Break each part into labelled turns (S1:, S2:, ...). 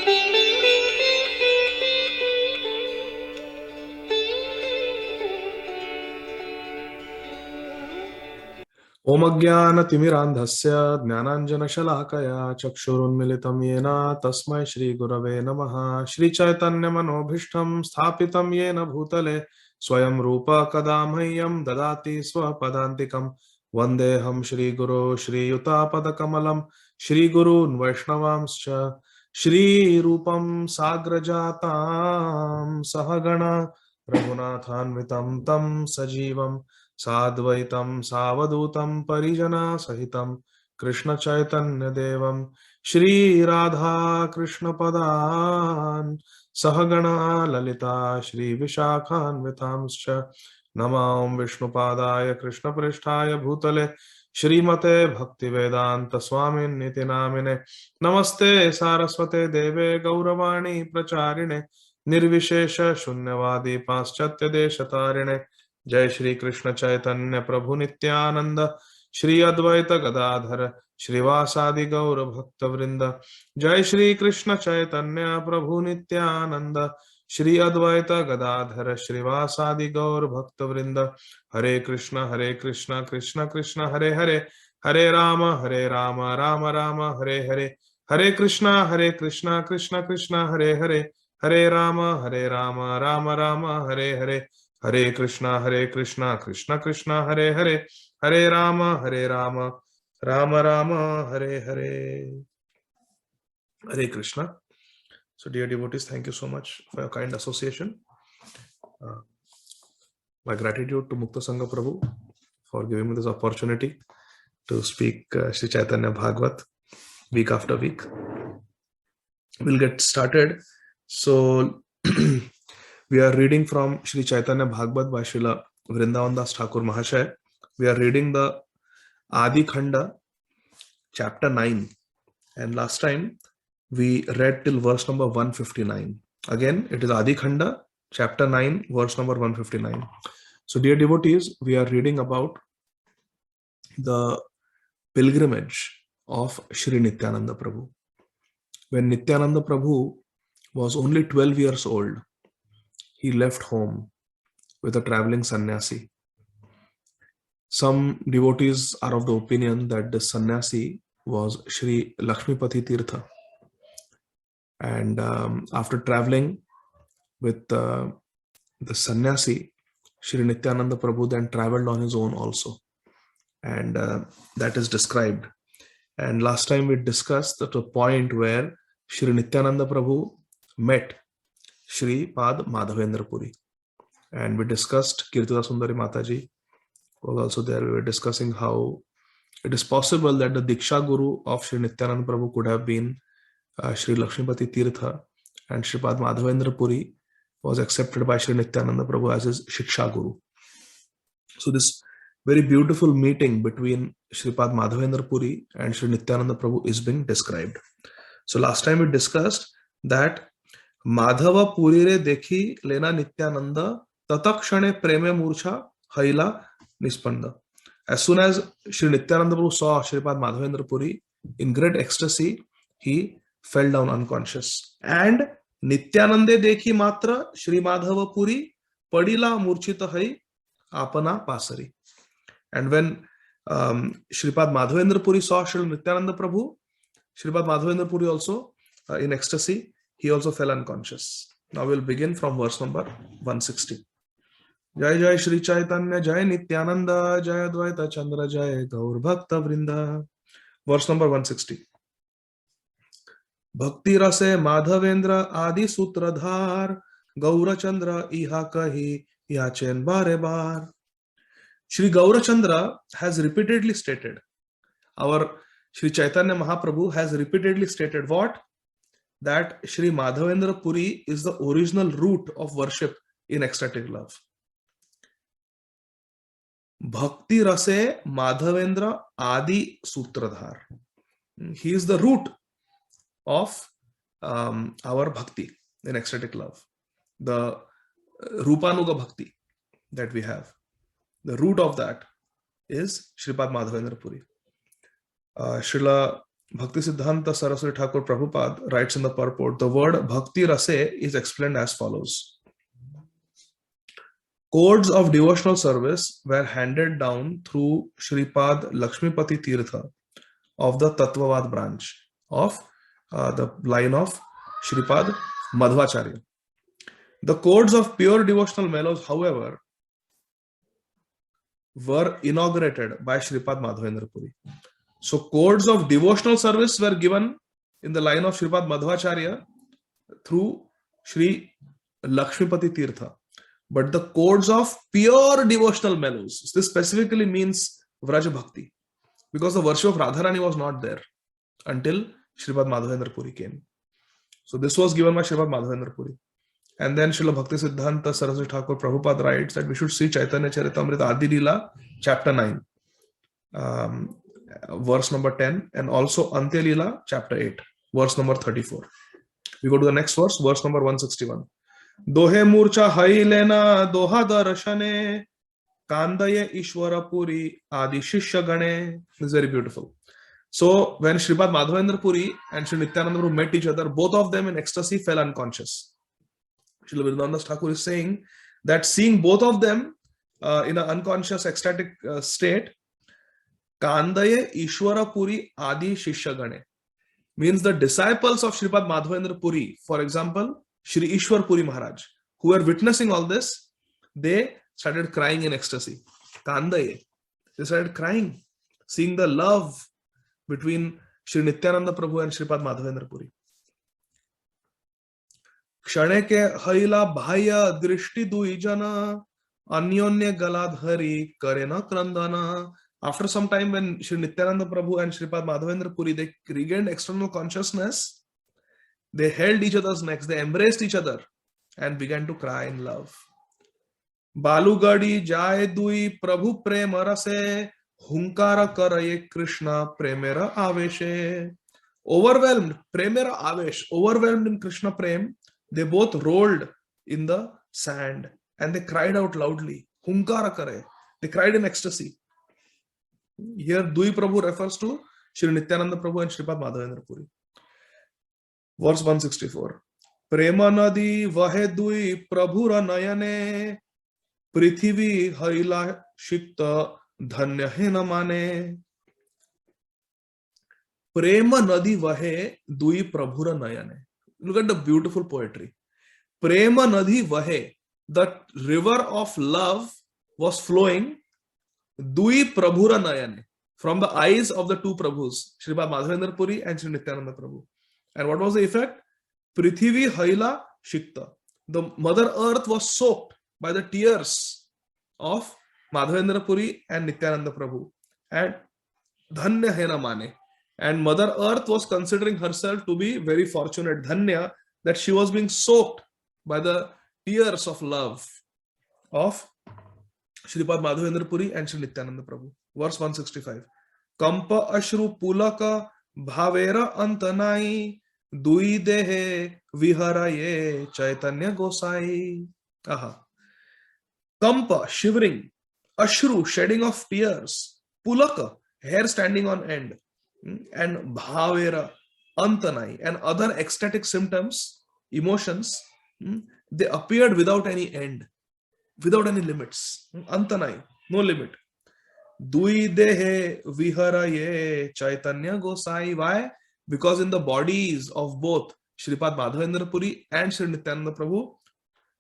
S1: ओम अज्ञानतिमिरान्धस्य ज्ञानाञ्जनशलाकया चक्षुरुन्मिलितं येन तस्मै श्रीगुरवे नमः। श्रीचैतन्यमनोभीष्टं स्थापितं येन भूतले स्वयं रूप कदा मह्यं ददाति स्वपदान्तिकं। वन्देऽहं श्रीगुरो श्रीयुतापदकमलं श्रीगुरून् वैष्णवांश्च श्रीरूपं साग्रजातां सहगणा रघुनाथान्वितं तं सजीवं साद्वैतं सावधूतं परिजना सहितं कृष्ण चैतन्य देवं श्री राधा कृष्ण पदान् सहगणा ललिता श्री विशाखान्वितांश्च नमां विष्णुपादाय कृष्ण पृष्ठाय भूतले श्रीमते भक्तिवेदांत स्वामिन्निति नामिने नमस्ते सारस्वते देवे गौरवाणी प्रचारिणे निर्विशेष शून्यवादी पाश्चात्य देशतारिणे जय श्री कृष्ण चैतन्य प्रभु नित्यानंद श्री अद्वैत गदाधर श्रीवासादि गौर भक्त वृंद। जय श्री कृष्ण चैतन्य प्रभु नित्यानंद श्री अद्वैत गदाधर श्रीवासादि गौर भक्त वृंद। हरे कृष्ण कृष्ण कृष्ण हरे हरे, हरे राम राम राम हरे हरे, हरे कृष्ण कृष्ण कृष्ण हरे हरे, हरे राम राम राम हरे हरे, हरे कृष्णा कृष्ण कृष्ण हरे हरे, हरे राम राम राम हरे हरे, हरे Krishna. So dear devotees, thank you so much for your kind association. My gratitude to Mukta Sangha Prabhu for giving me this opportunity to speak Sri Chaitanya Bhagavat week after week. We'll get started. So we are reading from Sri Chaitanya Bhagavat by Srila Vrindavan Das Thakur Mahashaya. We are reading the Adi Khanda, chapter 9. And last time we read till verse number 159. Again, it is Adi Khanda, chapter 9, verse number 159. So dear devotees, we are reading about the pilgrimage of Shri Nityananda Prabhu. When Nityananda Prabhu was only 12 years old, he left home with a traveling sannyasi. Some devotees are of the opinion that the sannyasi was Shri Lakshmipati Tirtha. And after traveling with the sannyasi, Shri Nityananda Prabhu then traveled on his own also. And that is described. And last time we discussed at a point where Shri Nityananda Prabhu met Shri Pad Madhavendra Puri. And we discussed Kirtida Sundari Mataji was also there. We were discussing how it is possible that the Diksha Guru of Shri Nityananda Prabhu could have been Shri Lakshmipati Tirtha, and Shri Pad Madhavendra Puri was accepted by Shri Nityananda Prabhu as his Shiksha Guru. So this very beautiful meeting between Shri Pad Madhavendra Puri and Shri Nityananda Prabhu is being described. So last time we discussed that Madhava Puri re dekhi lena Nityananda tatakshane preme murcha haila nispanda. As soon as Shri Nityananda Prabhu saw Shri Pad Madhavendra Puri, in great ecstasy, he fell down unconscious. And Nityanande dekhi matra Shri Madhava Puri padila murchita hai apana pasari. And when Shripad Madhavendra Puri saw Shri Nityananda Prabhu, Shripad Madhavendra Puri also, in ecstasy, he also fell unconscious. Now we'll begin from verse number 160. Jai Jai Shri Chaitanya Jai Nityananda Jai Advaita Chandra Jai Gaur Bhakta Vrinda. Verse number 160. Bhakti Rase Madhavendra Adi Sutradhar Gaura Chandra Iha Kahi Yachen Bare Bar. Shri Gaurachandra has repeatedly stated, our Shri Chaitanya Mahaprabhu has repeatedly stated what? That Shri Madhavendra Puri is the original root of worship in ecstatic love. Bhakti Rase Madhavendra Adi Sutradhar. He is the root of our bhakti in ecstatic love. The Rupanuga Bhakti that we have. The root of that is Shripad Madhavendra Puri. Srila Bhakti Siddhanta Saraswati Thakur Prabhupada writes in the purport, the word Bhakti Rase is explained as follows. Codes of devotional service were handed down through Shripad Lakshmipati Tirtha of the Tattvavad branch of the line of Shripad Madhvacharya. The codes of pure devotional mellows, however, were inaugurated by Shripad Madhavendra Puri. So codes of devotional service were given in the line of Shripad Madhvacharya through Sri Lakshmipati Tirtha. But the codes of pure devotional mellows, this specifically means Vraja Bhakti, because the worship of Radharani was not there until Shripad Madhavendra Puri came. So this was given by Shripad Madhavendra Puri. And then Srila Bhakti Siddhanta Saraswati Thakur Prabhupada writes that we should see Chaitanya Charitamrita Adi Leela, chapter 9, verse number 10, and also Antya Leela, chapter 8, verse number 34. We go to the next verse number 161. Dohe murcha hai lena doha darshane kandaye ishwara puri adi shishya gane. This is very beautiful. So when Shripad Madhavendra Puri and Sri Nityananda Prabhu met each other, both of them in ecstasy fell unconscious. Srila Vrindavandas Thakur is saying that seeing both of them in an unconscious ecstatic state, Kandaye Ishwara Puri Adi Shishya Gane, means the disciples of Shripad Madhavendra Puri, for example, Shri Ishwar Puri Maharaj, who were witnessing all this, they started crying in ecstasy. Kandaye, they started crying, seeing the love between Shri Nityananda Prabhu and Shripad Madhavendra Puri. क्षणे के हईला बाह्य दृष्टि दुई जना अन्योन्य गलाधरी करे न क्रंदन. After some time, when Shri Nityananda Prabhu and Shripad Madhavendra Puri, they regained external consciousness, they held each other's necks, they embraced each other and began to cry in love. Balugadi jai dui Prabhu prem rase hunkara karaye Krishna premera aveshe. Overwhelmed, premera avesh, overwhelmed in Krishna prem, they both rolled in the sand and they cried out loudly. Hunkara kare. They cried in ecstasy. Here, Dui Prabhu refers to Shri Nityananda Prabhu and Shripad Madhavendra Puri. Verse 164. Prema nadi vahe Dui Prabhura nayane prithivi haila shikta dhanya hena mane. Prema nadi vahe Dui Prabhura nayane. Look at the beautiful poetry. Prema Nadhi Vahe, the river of love was flowing, Dui Prabhura Nayane, from the eyes of the two Prabhus, Shripad Madhavendra Puri and Sri Nityananda Prabhu. And what was the effect? Prithivi Haila Shikta. The Mother Earth was soaked by the tears of Madhavendra Puri and Nityananda Prabhu. And Dhanya Hena Mane. And Mother Earth was considering herself to be very fortunate, Dhanya, that she was being soaked by the tears of love of Shripad Madhavendra Puri and Sri Nityananda Prabhu. Verse 165. Kampa Ashru Pulaka Bhavera Antanai Dui Dehe Viharaye Chaitanya Gosai. Aha. Kampa, shivering. Ashru, shedding of tears. Pulaka, hair standing on end. And bhavera, antanai, and other ecstatic symptoms, emotions, they appeared without any end, without any limits. Antanai, no limit. Dui dehe viharaye Chaitanya Gosai. Why? Because in the bodies of both Shripad Madhavendra Puri and Sri Nityananda Prabhu,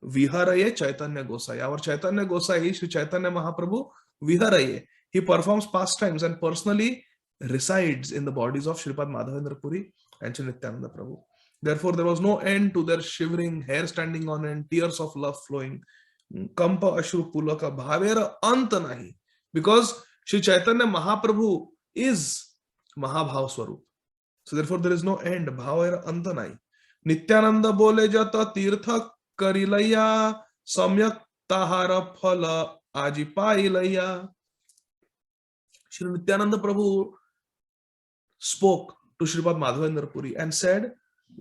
S1: viharaye Chaitanya Gosai. Our Chaitanya Gosai, Sri Chaitanya Mahaprabhu, viharaye. He performs pastimes and personally resides in the bodies of Shripad Madhavendra Puri and Sri Nityananda Prabhu. Therefore, there was no end to their shivering, hair standing on end, tears of love flowing. Kampa Ashru Pulaka Bhavera Antanahi. Because Sri Chaitanya Mahaprabhu is Mahabhav Swarup. So therefore, there is no end. Bhavera Antanahi. Nityananda Bole Jata Tirtha Karilaya Samyak Tahara Phala Ajipailaya. Sri Nityananda Prabhu spoke to Shripad Madhavendra Puri and said,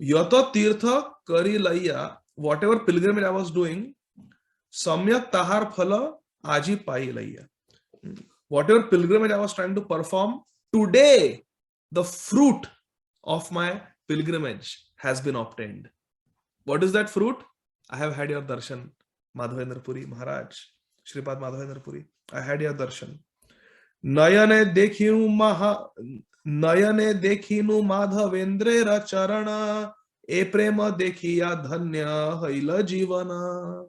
S1: Yata Tirtha Kari Laya, whatever pilgrimage I was doing, Samyak Tahar Phala Aji Pai Laya. Whatever pilgrimage I was trying to perform, today the fruit of my pilgrimage has been obtained. What is that fruit? I have had your darshan, Madhavendra Puri Maharaj, Shripad Madhavendra Puri. I had your darshan. Nayane dekhinu Madhavendra charana, e prema dekhiya dhanya haila jivana.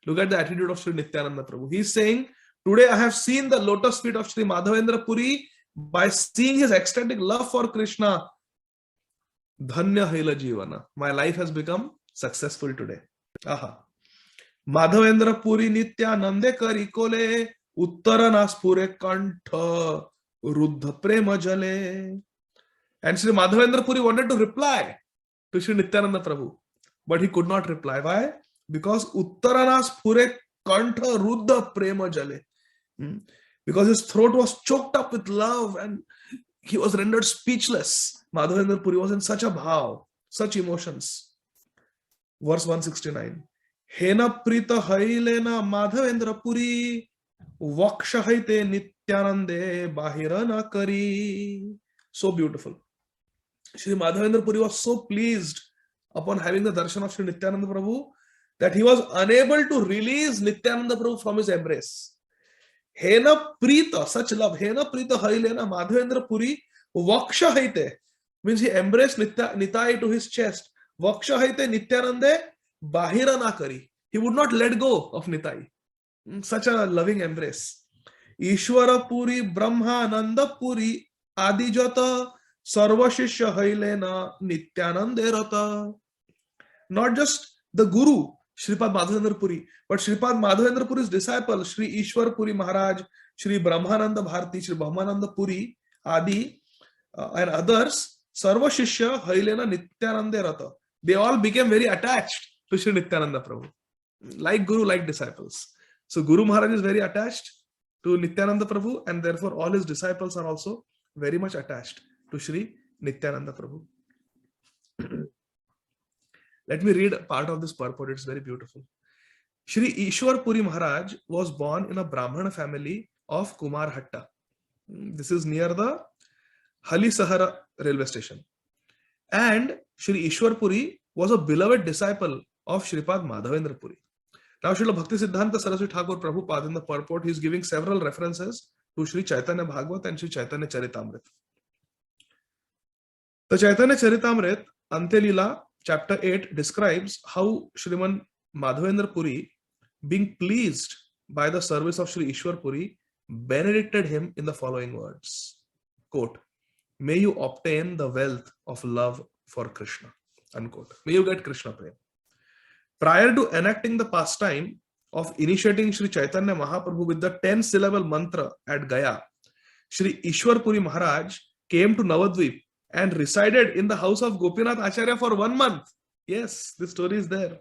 S1: Look at the attitude of Sri Nityananda Prabhu. He is saying, today I have seen the lotus feet of Sri Madhavendra Puri. By seeing his ecstatic love for Krishna, dhanya haila jivana. My life has become successful today. Aha. Madhavendra Puri Nityanande kari kole, uttara naspure kantha, ruddha prema jale. And Sri Madhavendra Puri wanted to reply to Sri Nityananda Prabhu, but he could not reply. Why? Because uttara naspure kantha, ruddha prema jale. Because his throat was choked up with love and he was rendered speechless. Madhavendra Puri was in such a bhav, such emotions. Verse 169. Hena prita hailena Madhavendra Puri, vaksha haite nityanande bahirana kari. So beautiful. Shri Madhavendra Puri was so pleased upon having the darshan of Shri Nityananda Prabhu that he was unable to release Nityananda Prabhu from his embrace. Hena prita, such love. Hena prita hailena Madhavendra Puri, vaksha haite, means he embraced Nitai to his chest. Vaksha haite nityanande bahirana kari. He would not let go of Nitai. Such a loving embrace. Ishwara Puri, Brahmananda Puri, Adijata, Sarva Shishya hailena Nityanande rata. Not just the Guru, Shripad Madhavendra Puri, but Shripad Madhavendra Puri's disciple, Sri Ishwar Puri Maharaj, Sri Brahmananda Bharati, Sri Brahmananda Puri, Adi, and others, Sarva Shishya hailena Nityanande rata. They all became very attached to Sri Nityananda Prabhu. Like Guru, like disciples. So Guru Maharaj is very attached to Nityananda Prabhu, and therefore all his disciples are also very much attached to Sri Nityananda Prabhu. Let me read a part of this purport. It's very beautiful. Sri Ishwar Puri Maharaj was born in a Brahmana family of Kumarhatta. This is near the Halisahara railway station. And Sri Ishwar Puri was a beloved disciple of Shripad Madhavendra Puri. Now, Srila Bhakti Siddhanta Saraswati Thakur Prabhupada in the purport, he is giving several references to Sri Chaitanya Bhagavat and Sri Chaitanya Charitamrita. The Chaitanya Charitamrita, Antelila, chapter 8, describes how Sriman Madhavendra Puri, being pleased by the service of Sri Ishwar Puri, benedicted him in the following words. Quote, may you obtain the wealth of love for Krishna. Unquote. May you get Krishna prem. Prior to enacting the pastime of initiating Sri Chaitanya Mahaprabhu with the 10-syllable mantra at Gaya, Sri Ishwar Puri Maharaj came to Navadvip and resided in the house of Gopinath Acharya for 1 month. Yes, this story is there.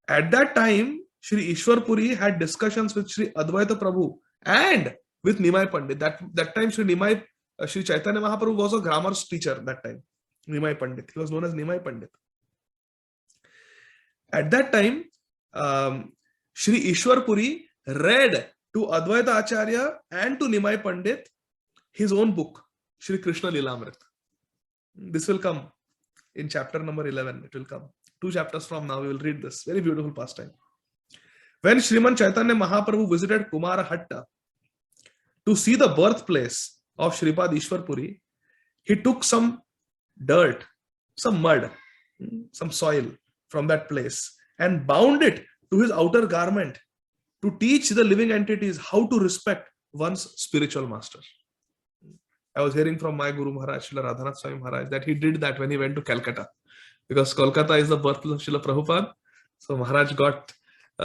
S1: At that time, Sri Ishwar Puri had discussions with Sri Advaita Prabhu and with Nimai Pandit. That time, Sri Chaitanya Mahaprabhu was a grammar teacher that time. Nimai Pandit. He was known as Nimai Pandit. At that time, Sri Ishwar Puri read to Advaita Acharya and to Nimai Pandit his own book, Sri Krishna Lilamrit. This will come in chapter number 11. It will come. 2 chapters from now, we will read this. Very beautiful pastime. When Sriman Chaitanya Mahaprabhu visited Kumarahatta to see the birthplace of Shripad Ishwar Puri, he took some dirt, some mud, some soil from that place and bound it to his outer garment to teach the living entities how to respect one's spiritual master. I was hearing from my Guru Maharaj, Srila Radhanath Swami Maharaj, that he did that when he went to Calcutta. Because Kolkata is the birthplace of Srila Prabhupada. So Maharaj got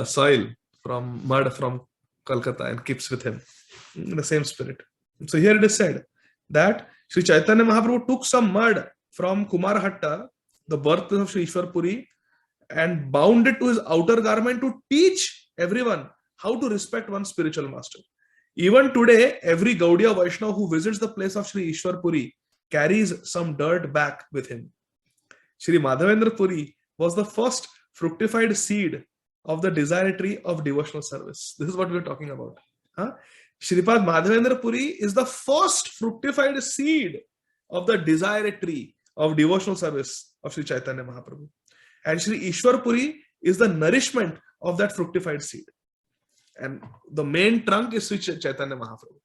S1: soil from mud from Kolkata and keeps with him in the same spirit. So here it is said that Sri Chaitanya Mahaprabhu took some mud from Kumarhatta, the birthplace of Sri Ishwar Puri, and bound it to his outer garment to teach everyone how to respect one's spiritual master. Even today, every Gaudiya Vaishnava who visits the place of Sri Ishwar Puri carries some dirt back with him. Sri Madhavendra Puri was the first fructified seed of the desire tree of devotional service. This is what we are talking about. Shripad Madhavendra Puri is the first fructified seed of the desire tree of devotional service of Sri Chaitanya Mahaprabhu. And Sri Ishwar Puri is the nourishment of that fructified seed. And the main trunk is Sri Chaitanya Mahaprabhu.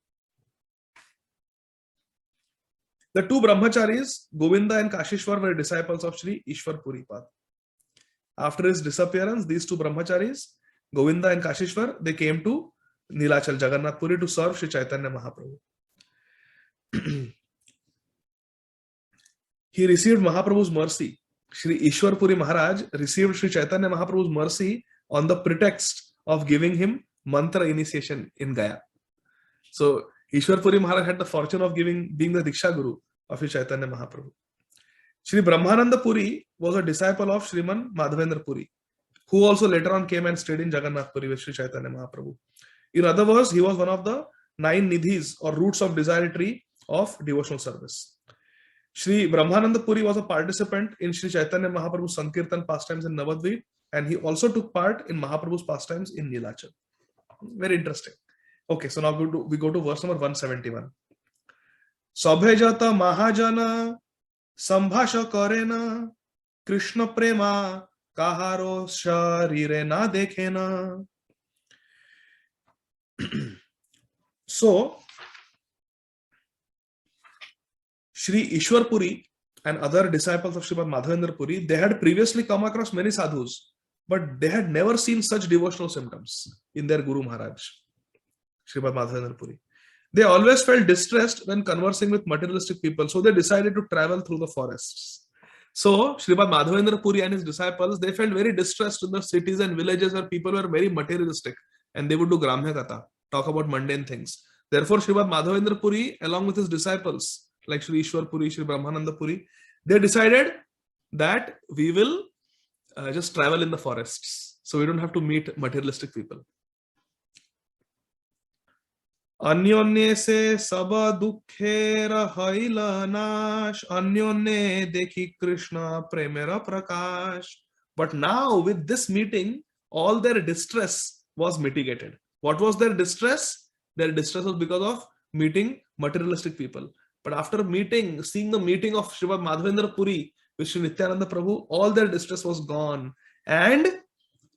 S1: The two brahmacharis, Govinda and Kashishwar, were disciples of Sri Ishwar Puri Pad. After his disappearance, these two brahmacharis, Govinda and Kashishwar, they came to Nilachal, Jagannath Puri, to serve Sri Chaitanya Mahaprabhu. He received Mahaprabhu's mercy. Sri Ishwar Puri Maharaj received Sri Chaitanya Mahaprabhu's mercy on the pretext of giving him mantra initiation in Gaya. So Ishwar Puri Maharaj had the fortune of being the Diksha Guru of Sri Chaitanya Mahaprabhu. Sri Brahmananda Puri was a disciple of Sriman Madhavendra Puri, who also later on came and stayed in Jagannath Puri with Sri Chaitanya Mahaprabhu. In other words, he was one of the 9 nidhis or roots of desire tree of devotional service. Sri Brahmananda Puri was a participant in Sri Chaitanya Mahaprabhu's Sankirtan pastimes in Navadvip, and he also took part in Mahaprabhu's pastimes in Nilachal. Very interesting. Okay, so now we go to verse number 171. Sabhejata Mahajana Sambhasha Karena Krishna Prema Kaharo Sharire Na Dekhena. So, Sri Ishwar Puri and other disciples of Srimad Madhavendra Puri, they had previously come across many sadhus, but they had never seen such devotional symptoms in their Guru Maharaj, Srimad Madhavendra Puri. They always felt distressed when conversing with materialistic people, so they decided to travel through the forests. So, Srimad Madhavendra Puri and his disciples, they felt very distressed in the cities and villages where people were very materialistic and they would do Gramya Katha, talk about mundane things. Therefore, Srimad Madhavendra Puri, along with his disciples, like Sri Ishwar Puri, Sri Brahmananda Puri, they decided that we will just travel in the forests, so we don't have to meet materialistic people. Anyonye se saba dukher haila nash, anyonye dekhi Krishna premera prakash. But now with this meeting, all their distress was mitigated. What was their distress? Their distress was because of meeting materialistic people. But after seeing the meeting of Srimad Madhavendra Puri with Sri Nityananda Prabhu, all their distress was gone. And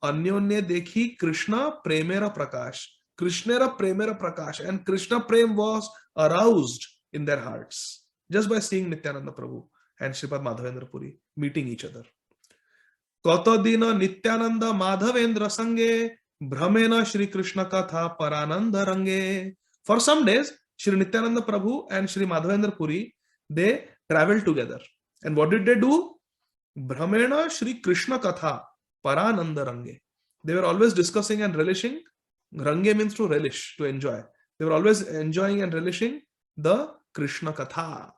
S1: Anyonye dekhi Krishna premera prakash. Krishnera premera prakash. And Krishna prem was aroused in their hearts just by seeing Nityananda Prabhu and Srimad Madhavendra Puri meeting each other. Katadina Nityananda Madhavendra Sange Brahmena Shri Krishna Katha Parananda Range. For some days, Shri Nityananda Prabhu and Shri Madhavendra Puri, they traveled together. And what did they do? Brahmena Shri Krishna Katha Parananda Range. They were always discussing and relishing. Range means to relish, to enjoy. They were always enjoying and relishing the Krishna Katha.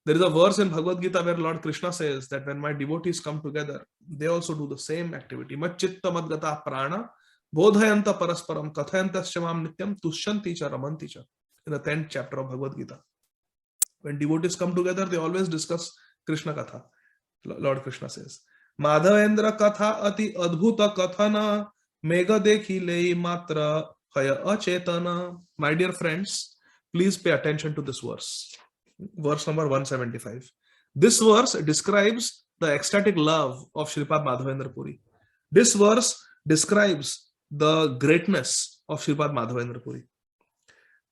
S1: There is a verse in Bhagavad Gita where Lord Krishna says that when my devotees come together, they also do the same activity. Machitta madgata prana bodhayanta parasparam kathayantasya mam nityam tushyanti cha ramanti cha. In the 10th chapter of Bhagavad Gita. When devotees come together, they always discuss Krishna Katha. Lord Krishna says, Madhavendra Katha ati adbhuta kathana mega dekhi lei matra haya achetana. My dear friends, please pay attention to this verse. Verse number 175. This verse describes the ecstatic love of Sripad Madhavendra Puri. This verse describes the greatness of Sripad Madhavendra Puri.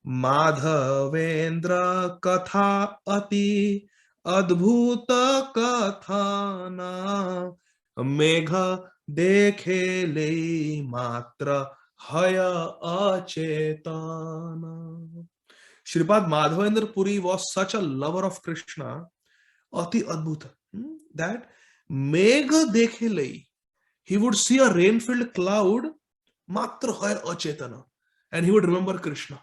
S1: Madhavendra Katha ati adbhuta kathana megha dekhe le matra haya achetana. Sripad Madhavendra Puri was such a lover of Krishna, ati adbhuta, that megha dekhe le, he would see a rain-filled cloud, matra haya achetana, and he would remember Krishna.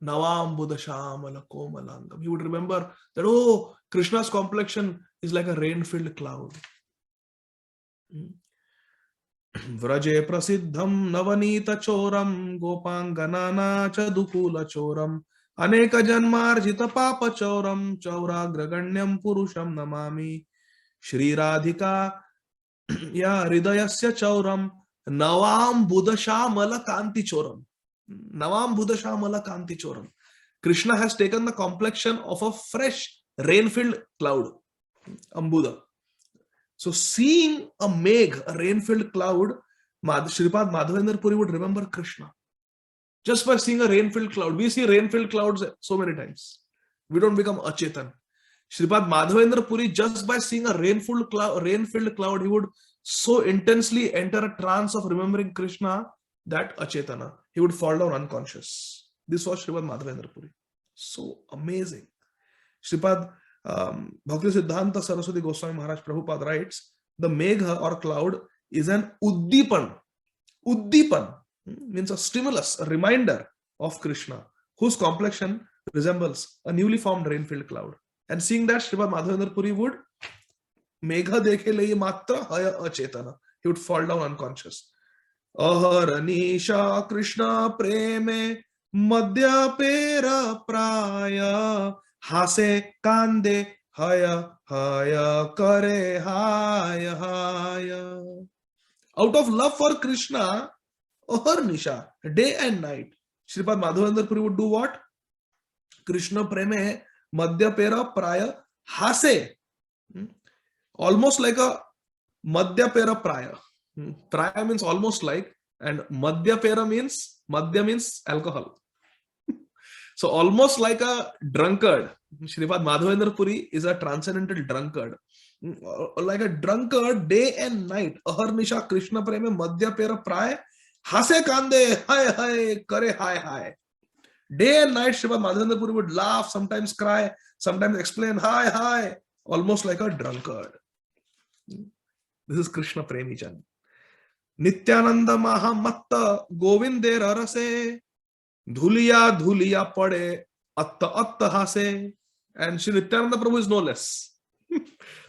S1: Navam Budashamala Komalangam. He would remember that, oh, Krishna's complexion is like a rain-filled cloud. Vraje prasiddham navanita choram gopanganana chadukula choram aneka janmarjita papa choram chauragraganyam purusham namami Shri Radhika ya hridayasya chauram navam budashamala kanti choram. Navam budashamala kanti choram. Krishna has taken the complexion of a fresh rain-filled cloud, Ambuda. So seeing a megh, a rain-filled cloud, Shripad Madhavendra Puri would remember Krishna. Just by seeing a rain-filled cloud. We see rain-filled clouds so many times. We don't become achetan. Shripad Madhavendra Puri, just by seeing a rain-filled cloud, he would so intensely enter a trance of remembering Krishna that achetana. He would fall down unconscious. This was Shripad Madhavendra Puri. So amazing. Shripad Bhakti Siddhanta Saraswati Goswami Maharaj Prabhupada writes, the megha or cloud is an uddipan. Uddipan means a stimulus, a reminder of Krishna, whose complexion resembles a newly formed rain-filled cloud. And seeing that, Shripad Madhavendra Puri would megha dekhe layi matra haya achetana. He would fall down unconscious. Aharanisha Krishna preme madhya pera praya hase kande haya haya kare haya haya. Out of love for Krishna, Aharanisha, day and night, Shripad Madhavendra Puri would do what? Krishna preme madhya pera praya hase. Almost like a madhya pera praya. Praya means almost like, and madhya pera means, madhya means alcohol. So almost like a drunkard. Shripad Madhavendra Puri is a transcendental drunkard. Like a drunkard, day and night. Aharanisha Krishna preme madhya pera praya hase kande hai hai kare hai hai. Day and night Shripad Madhavendra Puri would laugh, sometimes cry, sometimes explain hi hi, almost like a drunkard. This is Krishna Premi Chan. Nityananda Mahamatta Govinde Rarase Dhuliya Dhuliya Pade Atta Atta Hase. And Shri Nityananda Prabhu is no less.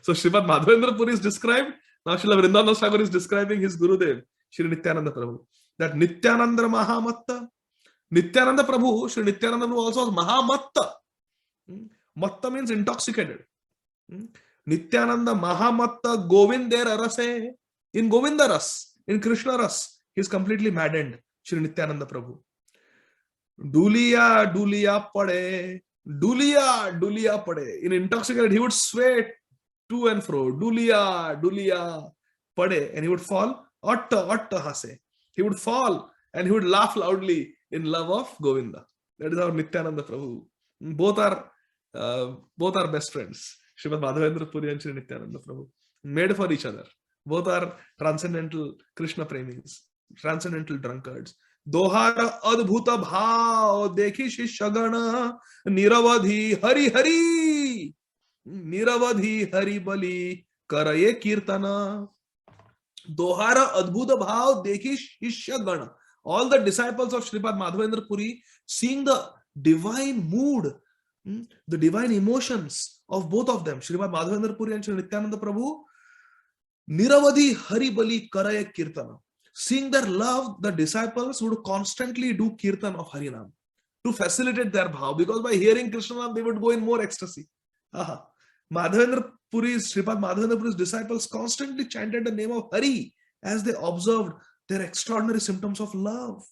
S1: So Shripad Madhavendra Puri is described. Now Srila Vrindavan Thakur is describing his Gurudev, Shri Nityananda Prabhu. That Nityananda Mahamatta. Nityananda Prabhu, Shri Nityananda Prabhu also was Mahamatta. Matta means intoxicated. Nityananda Mahamatta Govindera Rase. In Govinda Ras, in Krishna Ras, he is completely maddened. Shri Nityananda Prabhu. Duliya, Duliya Pade. Duliya, Duliya Pade. In intoxicated, he would sway to and fro. Duliya, Duliya Pade. And he would fall. Atta, Atta Hase. He would fall and he would laugh loudly in love of Govinda. That is our Nityananda Prabhu. Both are best friends. Srimad Madhavendra Puri and Shri Nityananda Prabhu. Made for each other. Both are transcendental Krishna premis, transcendental drunkards. Dohara adbhuta bhav dekhi shishagana niravadhi hari hari. Niravadhi hari bali karaye kirtana. Dohara adbhuta bhav dekhi shishagana. All the disciples of Shripad Madhavendra Puri, seeing the divine mood, the divine emotions of both of them, Shripad Madhavendra Puri and Shri Nityananda Prabhu, Niravadhi Hari Bali Karaya Kirtana. Seeing their love, the disciples would constantly do Kirtan of Harinam to facilitate their bhav, because by hearing Krishna Nam, they would go in more ecstasy. Madhavendra Puri's, Shripad Madhavendra Puri's disciples constantly chanted the name of Hari as they observed their extraordinary symptoms of love.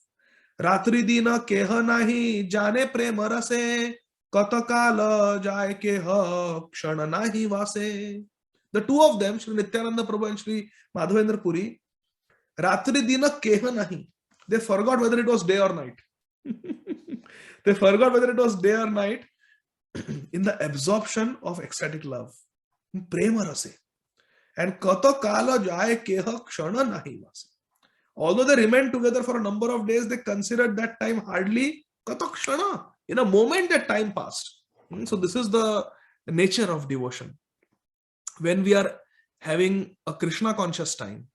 S1: Ratri dina keha nahi jane prem rase katakala jai keha kshana nahi vase. The two of them, Shri Nityananda Prabhu and Shri Madhavendra Puri, Ratri dina keha nahi. They forgot whether it was day or night. They forgot whether it was day or night in the absorption of ecstatic love. Prema rase. And katakala jai keha kshana nahi vase. Although they remained together for a number of days, they considered that time hardly katakshana. In a moment, that time passed. So this is the nature of devotion. When we are having a Krishna conscious time,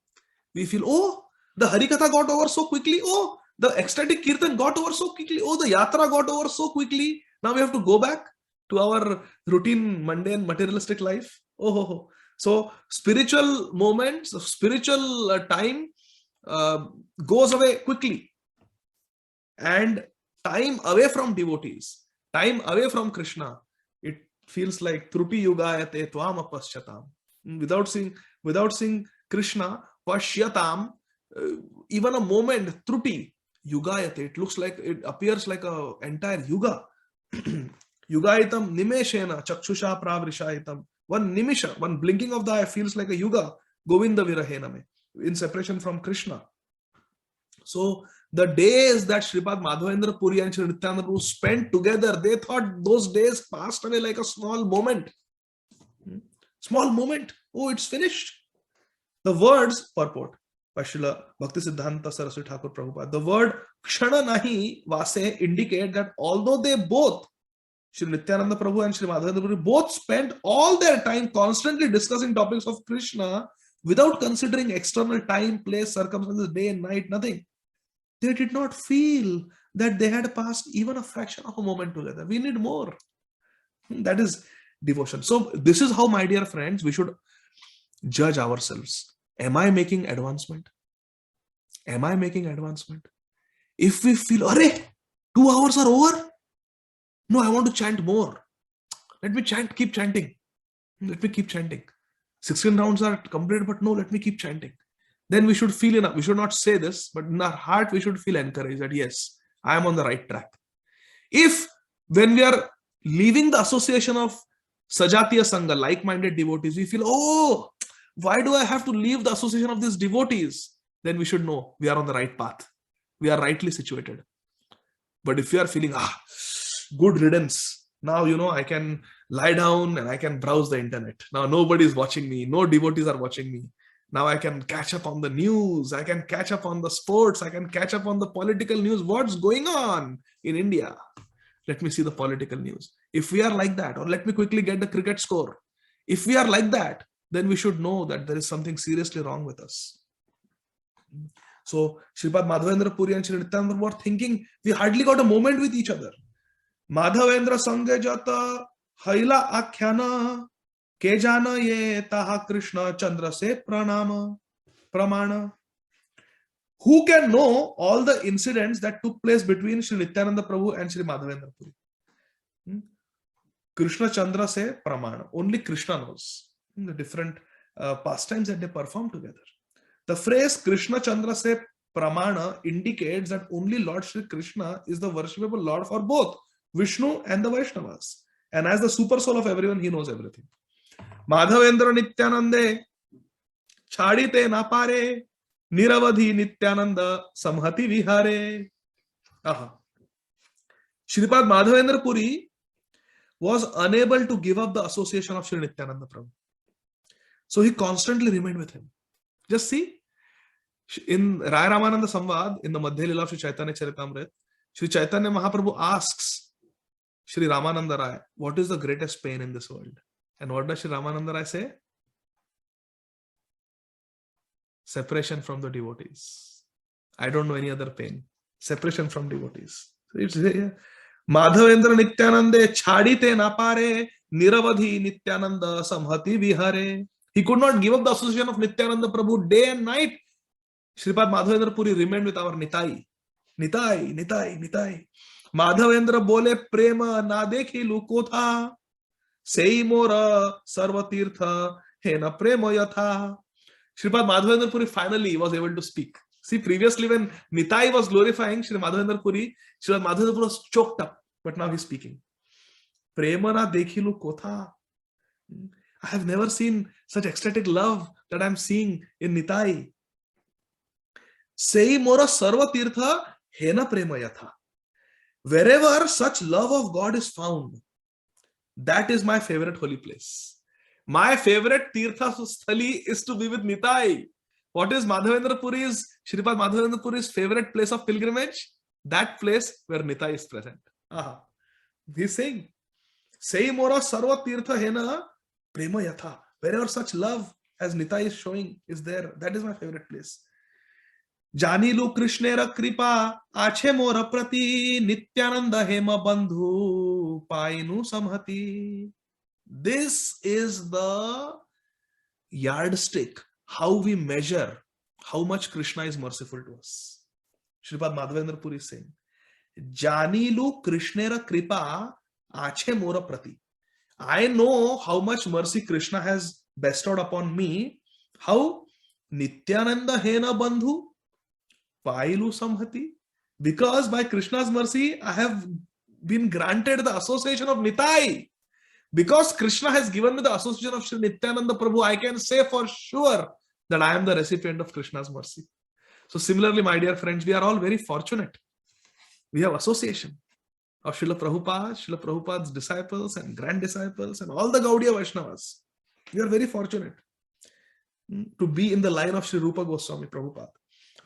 S1: we feel, oh, the Harikatha got over so quickly. Oh, the ecstatic Kirtan got over so quickly. Oh, the Yatra got over so quickly. Now we have to go back to our routine, mundane, materialistic life. Oh. So spiritual moments, spiritual time goes away quickly, and time away from devotees, time away from Krishna, it feels like Truti Yugayate Tvam Apashyatam. Without seeing Krishna, Pashyatam, even a moment, Truti Yugayate, it appears like an entire yuga. Yugaitam nimeshena chakshusha pravrishayitam. One nimisha, one blinking of the eye feels like a yuga. Govinda virahename. In separation from Krishna. So the days that Sripad Madhavendra Puri and Sri Nityananda Prabhu spent together, they thought those days passed away like a small moment. Small moment. Oh, it's finished. The words purport by Srila Bhakti Siddhanta Saraswati Thakur Prabhupada. The word Kshana Nahi Vase indicate that although they both, Sri Nityananda Prabhu and Sri Madhavendra Prabhu, both spent all their time constantly discussing topics of Krishna without considering external time, place, circumstances, day and night, nothing. They did not feel that they had passed even a fraction of a moment together. We need more. That is devotion. So this is how, my dear friends, we should judge ourselves. Am I making advancement? Am I making advancement? If we feel, arey, 2 hours are over. No, I want to chant more. Let me chant, keep chanting. Let me keep chanting. 16 rounds are completed, but no, let me keep chanting. Then we should feel enough. We should not say this, but in our heart, we should feel encouraged that yes, I am on the right track. If when we are leaving the association of Sajatiya Sangha, like-minded devotees, we feel, oh, why do I have to leave the association of these devotees? Then we should know we are on the right path. We are rightly situated. But if you are feeling, good riddance, now, I can lie down and I can browse the internet. Now nobody is watching me. No devotees are watching me. Now I can catch up on the news. I can catch up on the sports. I can catch up on the political news. What's going on in India? Let me see the political news. If we are like that, or let me quickly get the cricket score. If we are like that, then we should know that there is something seriously wrong with us. So Sripad Madhavendra Puri and Sri Nityananda were thinking, we hardly got a moment with each other. Madhavendra Sange Jata Haila Akhyana Ke Jana Ye Taha Krishna Chandra Se Pranama Pramana. Who can know all the incidents that took place between Sri Nityananda Prabhu and Sri Madhavendra Puri? Krishna Chandra Se Pramana. Only Krishna knows the different pastimes that they perform together. The phrase Krishna Chandra Se Pramana indicates that only Lord Shri Krishna is the worshipable Lord for both Vishnu and the Vaishnavas. And as the super soul of everyone, he knows everything. Madhavendra Nityanande Chadite Napare Niravadhi Nityananda Samhati Vihare. Shripad Madhavendra Puri was unable to give up the association of Sri Nityananda Prabhu. So he constantly remained with him. Just see, in Raya Ramananda Samvad, in the Madhya Lila of Sri Chaitanya Charitamrita, Sri Chaitanya Mahaprabhu asks Sri Ramananda Rai, what is the greatest pain in this world? And what does Sri Ramananda Rai say? Separation from the devotees. I don't know any other pain. Separation from devotees. So it's Madhavendra Nityanande Chadite Napare Niravadhi Nityananda Samhati Vihare. He could not give up the association of Nityananda Prabhu day and night. Sripad Madhavendra Puri remained with our Nitai. Nitai, Nitai, Nitai. Madhavendra bole prema na dekhi lukotha. Sei mora sarva tirtha hena prema yatha. Sripad Madhavendra Puri finally was able to speak. See, previously when Nitai was glorifying Sri Madhavendra Puri, Sripad Madhavendra Puri was choked up. But now he's speaking. Prema na dekhi lukotha. I have never seen such ecstatic love that I'm seeing in Nitai. Sei mora sarva tirtha hena prema yatha. Wherever such love of God is found, that is my favorite holy place. My favorite tirtha sthali is to be with Nitai. What is Madhavendra Puri's, Shripad Madhavendra Puri's favorite place of pilgrimage? That place where Nitai is present. He's saying, Sei mora sarva tirtha hena prema yatha. Wherever such love as Nitai is showing is there, that is my favorite place. Janilu Krishnera Kripa Ache Mora Prati Nityananda Hema Bandhu Painu Samhati. This is the yardstick, how we measure how much Krishna is merciful to us. Sripad Madhavendra Puri is saying, Janilu Krishnera Kripa Ache Mora Prati. I know how much mercy Krishna has bestowed upon me. How? Nityananda Hena Bandhu Pailu Samhati. Because by Krishna's mercy, I have been granted the association of Nitai. Because Krishna has given me the association of Sri Nityananda Prabhu, I can say for sure that I am the recipient of Krishna's mercy. So similarly, my dear friends, we are all very fortunate. We have association of Srila Prabhupada, Srila Prabhupada's disciples and grand disciples and all the Gaudiya Vaishnavas. We are very fortunate to be in the line of Sri Rupa Goswami Prabhupada.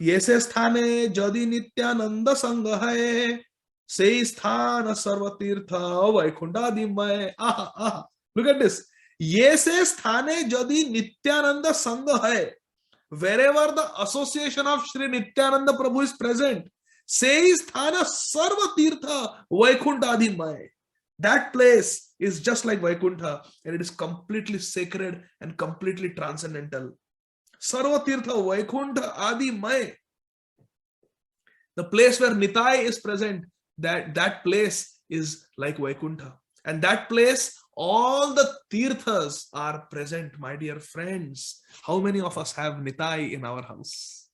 S1: Yese sthane jadi nityananda sangha hai, se sthana sarvatirtha vaikundadimay. Aha, aha. Look at this. Yese sthane jadi nityananda sangha hai. Wherever the association of Sri Nityananda Prabhu is present, se sthana sarvatirtha vaikundadimay. That place is just like Vaikuntha, and it is completely sacred and completely transcendental. Sarvatirtha Vaikuntha Adi May. The place where Nitai is present, that place is like Vaikuntha. And that place, all the tirthas are present, my dear friends. How many of us have Nitai in our house?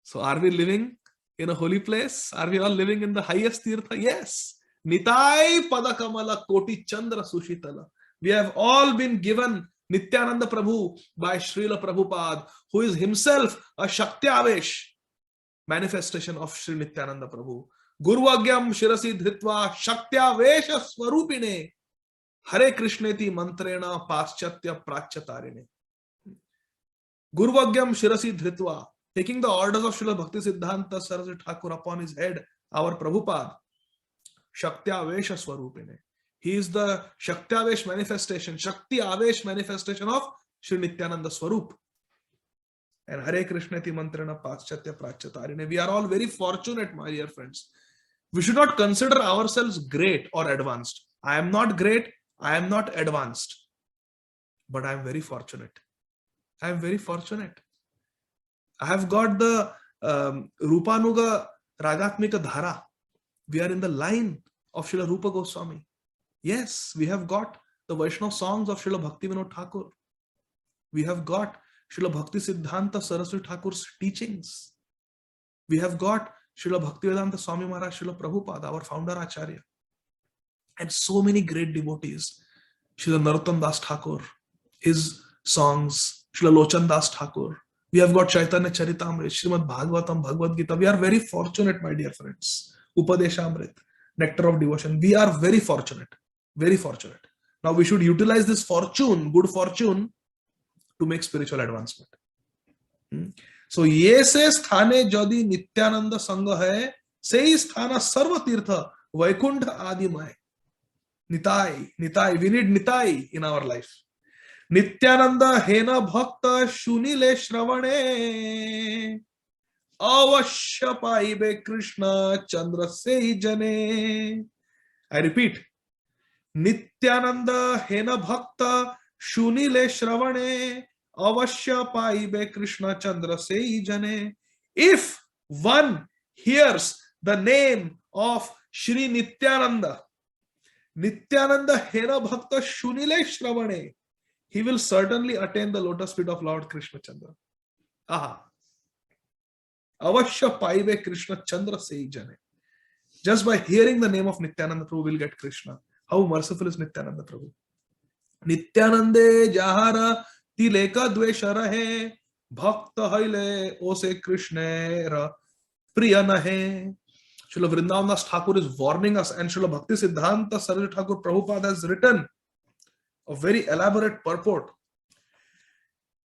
S1: So are we living in a holy place? Are we all living in the highest tirtha? Yes. Nitai Padakamala Koti Chandra Sushitala. We have all been given Nityananda Prabhu by Srila Prabhupada, who is himself a Shaktyavesh manifestation of Sri Nityananda Prabhu. Gurvagyam Shirasi Dhritva Shaktyavesh Swarupine Hare Krishneti Mantrena Paschatya Prachatarine. Gurvagyam Shirasi Dhritva, taking the orders of Srila Bhakti Siddhanta Saraswati Thakur upon his head, our Prabhupada. Shaktyavesh Swarupine. He is the Shaktyavesh manifestation, Shakti Avesh manifestation of Sri Nityananda Swarup. And Hare Krishnati Mantrana Paschatya Prachatarine. We are all very fortunate, my dear friends. We should not consider ourselves great or advanced. I am not great, I am not advanced. But I am very fortunate. I am very fortunate. I have got the Rupanuga Ragatmika Dhara. We are in the line of Srila Rupa Goswami. Yes, we have got the Vaishnava songs of Srila Bhaktivinoda Thakur. We have got Srila Bhakti Siddhanta Saraswati Thakur's teachings. We have got Srila Bhaktivedanta Swami Maharaj, Srila Prabhupada, our founder Acharya. And so many great devotees. Srila Narottam Das Thakur, his songs, Srila Lochan Das Thakur. We have got Chaitanya Charitamrita, Srimad Bhagavatam, Bhagavad Gita. We are very fortunate, my dear friends. Upadeshamrit, nectar of devotion. We are very fortunate. Very fortunate. Now we should utilize this fortune, good fortune, to make spiritual advancement. So, ye se sthane jadi nityananda sangha hai, se sthana sarva tirtha vaikuntha adimay. Nitai, Nitai. We need Nitai in our life. Nityananda hena bhakta shunile shravane. Avashya paibe Krishna Chandra se jane. I repeat. Nityananda hena bhakta shunile shravane. Avashya paibe Krishna Chandra se jane. If one hears the name of Shri Nityananda, Nityananda hena bhakta shunile shravane, he will certainly attain the lotus feet of Lord Krishna Chandra. Aha. Avashya paibe Krishna Chandra se jane. Just by hearing the name of Nityananda Prabhu, will get Krishna. How merciful is Nityananda Prabhu. Nityanande jahara tileka dvesha rahe, bhakta haile ose Krishnera priya nahe. Srila Vrindavan Das Thakur is warning us, and Srila Bhakti Siddhanta Saraswati Thakur Prabhupada has written a very elaborate purport.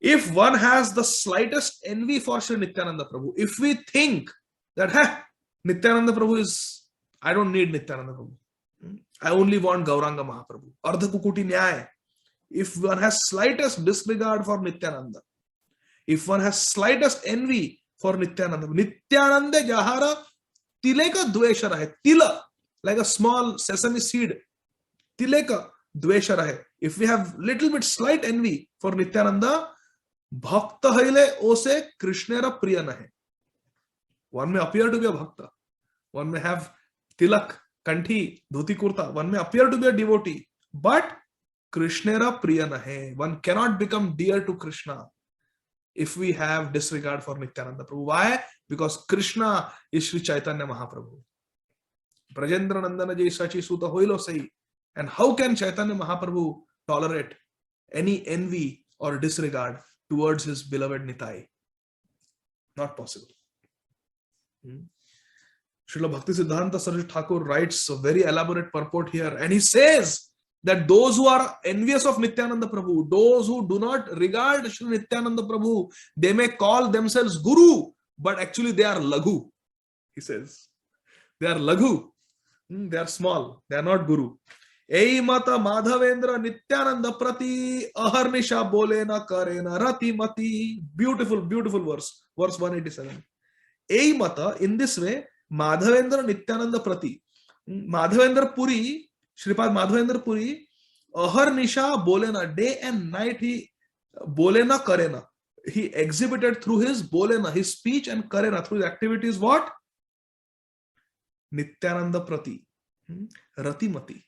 S1: If one has the slightest envy for Sri Nityananda Prabhu, if we think that Nityananda Prabhu is, I don't need Nityananda Prabhu, I only want Gauranga Mahaprabhu, Ardha Kukuti Nyaya. If one has slightest disregard for Nityananda, if one has slightest envy for Nityananda, Nityananda Jahara Tileka Dvesha Rahe. Tila, like a small sesame seed. Tileka Dvesha Rahe. If we have little bit slight envy for Nityananda, Bhakta Haile Ose Krishnera Priya Nahe. One may appear to be a Bhakta. One may have Tilak, Kanthi, Dhoti Kurta. One may appear to be a devotee. But Krishnera Priya Nahe. One cannot become dear to Krishna if we have disregard for Nityananda Prabhu. Why? Because Krishna is Sri Chaitanya Mahaprabhu. Brajendra Nandana Jaisachi Suta Hoilo Sai. And how can Chaitanya Mahaprabhu tolerate any envy or disregard towards his beloved Nitai? Not possible. Srila Bhakti Siddhanta Saraswati Thakur writes a very elaborate purport here, and he says that those who are envious of Nityananda Prabhu, those who do not regard Sri Nityananda Prabhu, they may call themselves Guru, but actually they are Laghu. He says they are Laghu. They are small. They are not Guru. Ei mata Madhavendra Nityananda Prati Aharnisha Bole na Kare na Rati Mati. Beautiful, beautiful verse. Verse 187. Ei mata, in this way, Madhavendra Nityananda Prati. Madhavendra Puri, Shripad Madhavendra Puri, Aharnisha Bolena, day and night he Bolena Karena. He exhibited through his Bolena, his speech and Karena, through his activities, what? Nityananda Prati. Ratimati.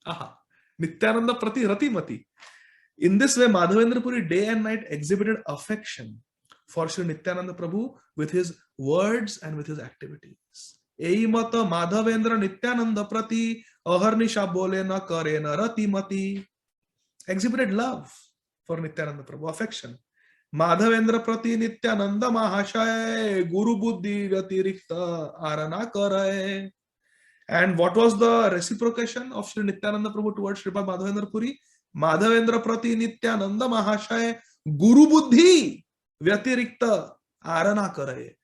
S1: Aha. Nityananda Prati Ratimati. In this way, Madhavendra Puri day and night exhibited affection for Sri Nityananda Prabhu with his words and with his activities. Ei mata Madhavendra Nityananda Prati Aharnisha Bolena Karena Ratimati. Exhibited love for Nityananda Prabhu, affection. Madhavendra Prati Nityananda Mahashay Guru Buddhi Vyatirikta Arana Karaye. And what was the reciprocation of Sri Nityananda Prabhu towards Sripad Madhavendra Puri? Madhavendra Prati Nityananda Mahashay Guru Buddhi Vyatirikta Arana Karaye.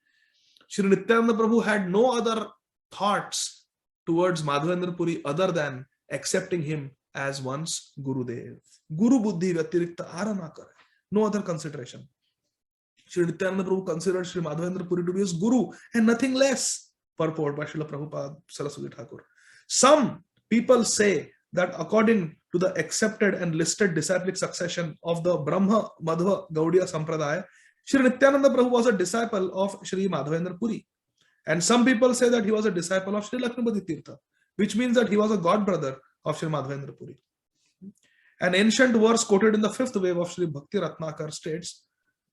S1: Sri Nityananda Prabhu had no other thoughts towards Madhavendra Puri other than accepting him as one's Gurudev. Guru Buddhi Vyatirikta Arana Karaye. No other consideration. Sri Nityananda Prabhu considered Sri Madhavendra Puri to be his Guru and nothing less. Purport by Srila Prabhupada Saraswati Thakur. Some people say that according to the accepted and listed disciplic succession of the Brahma Madhva Gaudiya Sampradaya, Sri Nityananda Prabhu was a disciple of Sri Madhavendra Puri. And some people say that he was a disciple of Sri Lakshmipati Tirtha, which means that he was a god brother of Sri Madhavendra Puri. An ancient verse quoted in the fifth wave of Sri Bhakti Ratnakar states,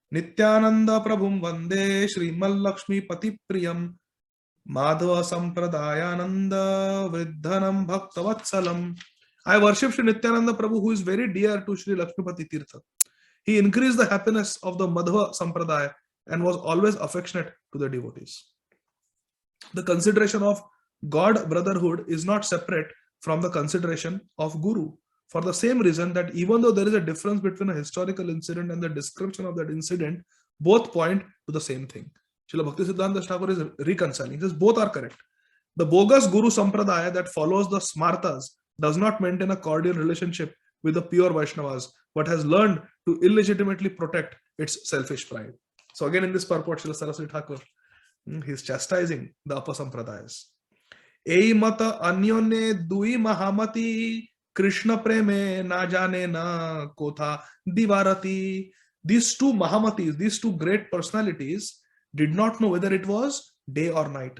S1: Nityananda Prabhum Vande Sri Malakshmi Pati Priyam Madhva Sampradayananda Vriddhanam Bhaktavatsalam. I worship Sri Nityananda Prabhu, who is very dear to Sri Lakshmipati Tirtha. He increased the happiness of the Madhva Sampradaya and was always affectionate to the devotees. The consideration of God brotherhood is not separate from the consideration of Guru, for the same reason that even though there is a difference between a historical incident and the description of that incident, both point to the same thing. Srila Bhakti Siddhanta Thakur is reconciling. He says both are correct. The bogus Guru Sampradaya that follows the Smartas does not maintain a cordial relationship with the pure Vaishnavas, but has learned to illegitimately protect its selfish pride. So again in this purport, Srila Saraswati Thakur, he is chastising the upper Sampradayas. Ei mata anyone dui mahamati Krishna preme na jane na kotha divarati. These two Mahamatis, these two great personalities, did not know whether it was day or night.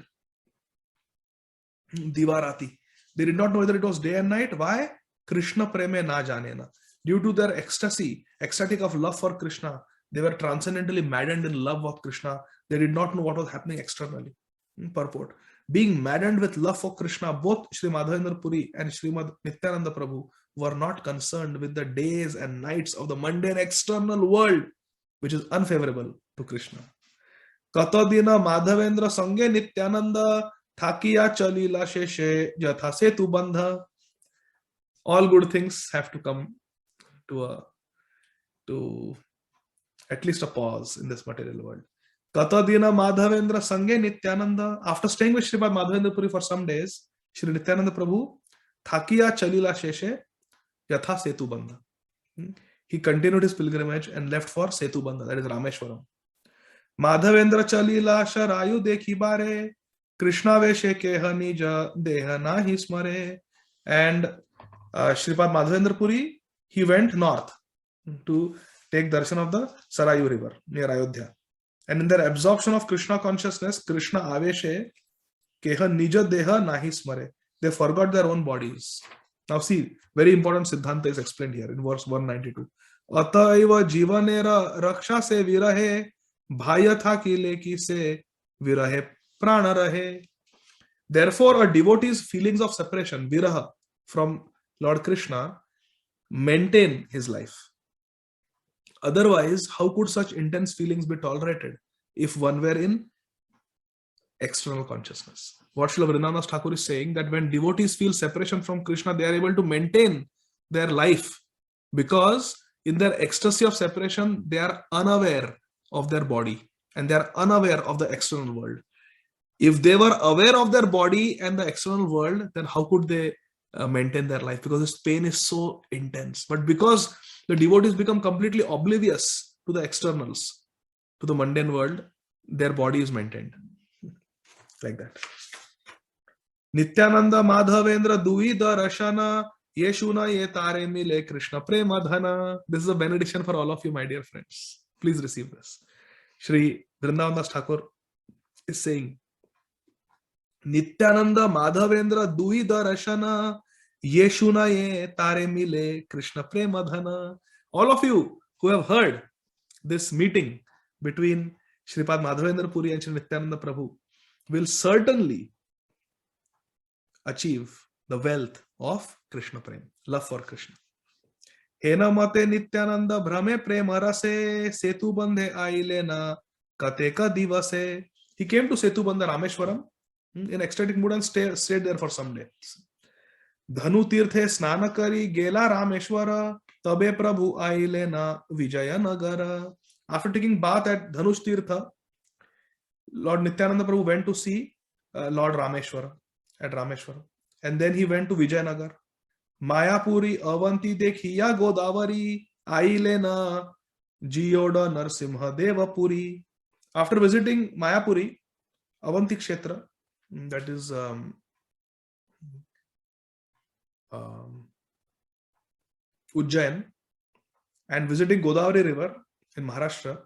S1: Divarati. They did not know whether it was day and night. Why? Krishna preme na janena. Due to their ecstasy, ecstatic of love for Krishna, they were transcendently maddened in love of Krishna. They did not know what was happening externally. Purport. Being maddened with love for Krishna, both Sri Madhavendra Puri and Srimad Nityananda Prabhu were not concerned with the days and nights of the mundane external world, which is unfavorable to Krishna. Katadina Madhavendra Sange Nityananda Thakiya Chalila Sheshe Jatha Setu Bandha. All good things have to come to at least a pause in this material world. Katadina Madhavendra Sange Nityananda. After staying with Sripad Madhavendra Puri for some days, Sri Nityananda Prabhu Thakiya Chalila Sheshe Yatha Setu Bandha. He continued his pilgrimage and left for Setu Bandha, that is Rameshwaram. Madhavendra Chalila Sharayu Dekhi Bare Krishna Veshe Keha Nija Deha Nahi Smare. And Sripad Madhavendra Puri, he went north to take darshan of the Sarayu river near Ayodhya. And in their absorption of Krishna consciousness, Krishna Aveshe Keha Nija Deha Nahi Smare. They forgot their own bodies. Now see, very important Siddhanta is explained here in verse 192. Ataiva Jivanera Raksha Se Virahe Bhayatha Ki Leki Se Virahe Prana Rahe. Therefore, a devotee's feelings of separation, viraha, from Lord Krishna maintain his life. Otherwise, how could such intense feelings be tolerated if one were in external consciousness? What Srila Vrindavan Thakur is saying, that when devotees feel separation from Krishna, they are able to maintain their life because in their ecstasy of separation, they are unaware of their body and they are unaware of the external world. If they were aware of their body and the external world, then how could they maintain their life? Because this pain is so intense. But because the devotees become completely oblivious to the externals, to the mundane world, their body is maintained. Like that. Nityananda Madhavendra Duida Rashana Yeshuna Ye Tare Mile Krishna Prema Dhana. This is a benediction for all of you, my dear friends. Please receive this. Shri Vrindavan Das Thakur is saying, Nityananda Madhavendra Duida Rashana Yeshuna Ye Tare Mile Krishna Prema Dhana. All of you who have heard this meeting between Shripad Madhavendra Puri and Shri Nityananda Prabhu will certainly achieve the wealth of Krishna Prem, love for Krishna. Hena mate Nityananda Brahme Prema Rase Setu Bandhe Ailena Kateka Divase. He came to Setu Bandha Rameshwaram in ecstatic mood and stayed there for some days. Dhanu Tirthe Snanakari Gela Rameshwara Tabe Prabhu Ailena Vijaya Nagara. After taking bath at Dhanush Tirtha, Lord Nityananda Prabhu went to see Lord Rameshwara at Rameshwara. And then he went to Vijayanagar. Mayapuri Avanti Dekhiya Godavari Ailena Jiyoda Narsimha Devapuri. After visiting Mayapuri, Avanti Kshetra, that is Ujjain, and visiting Godavari river in Maharashtra,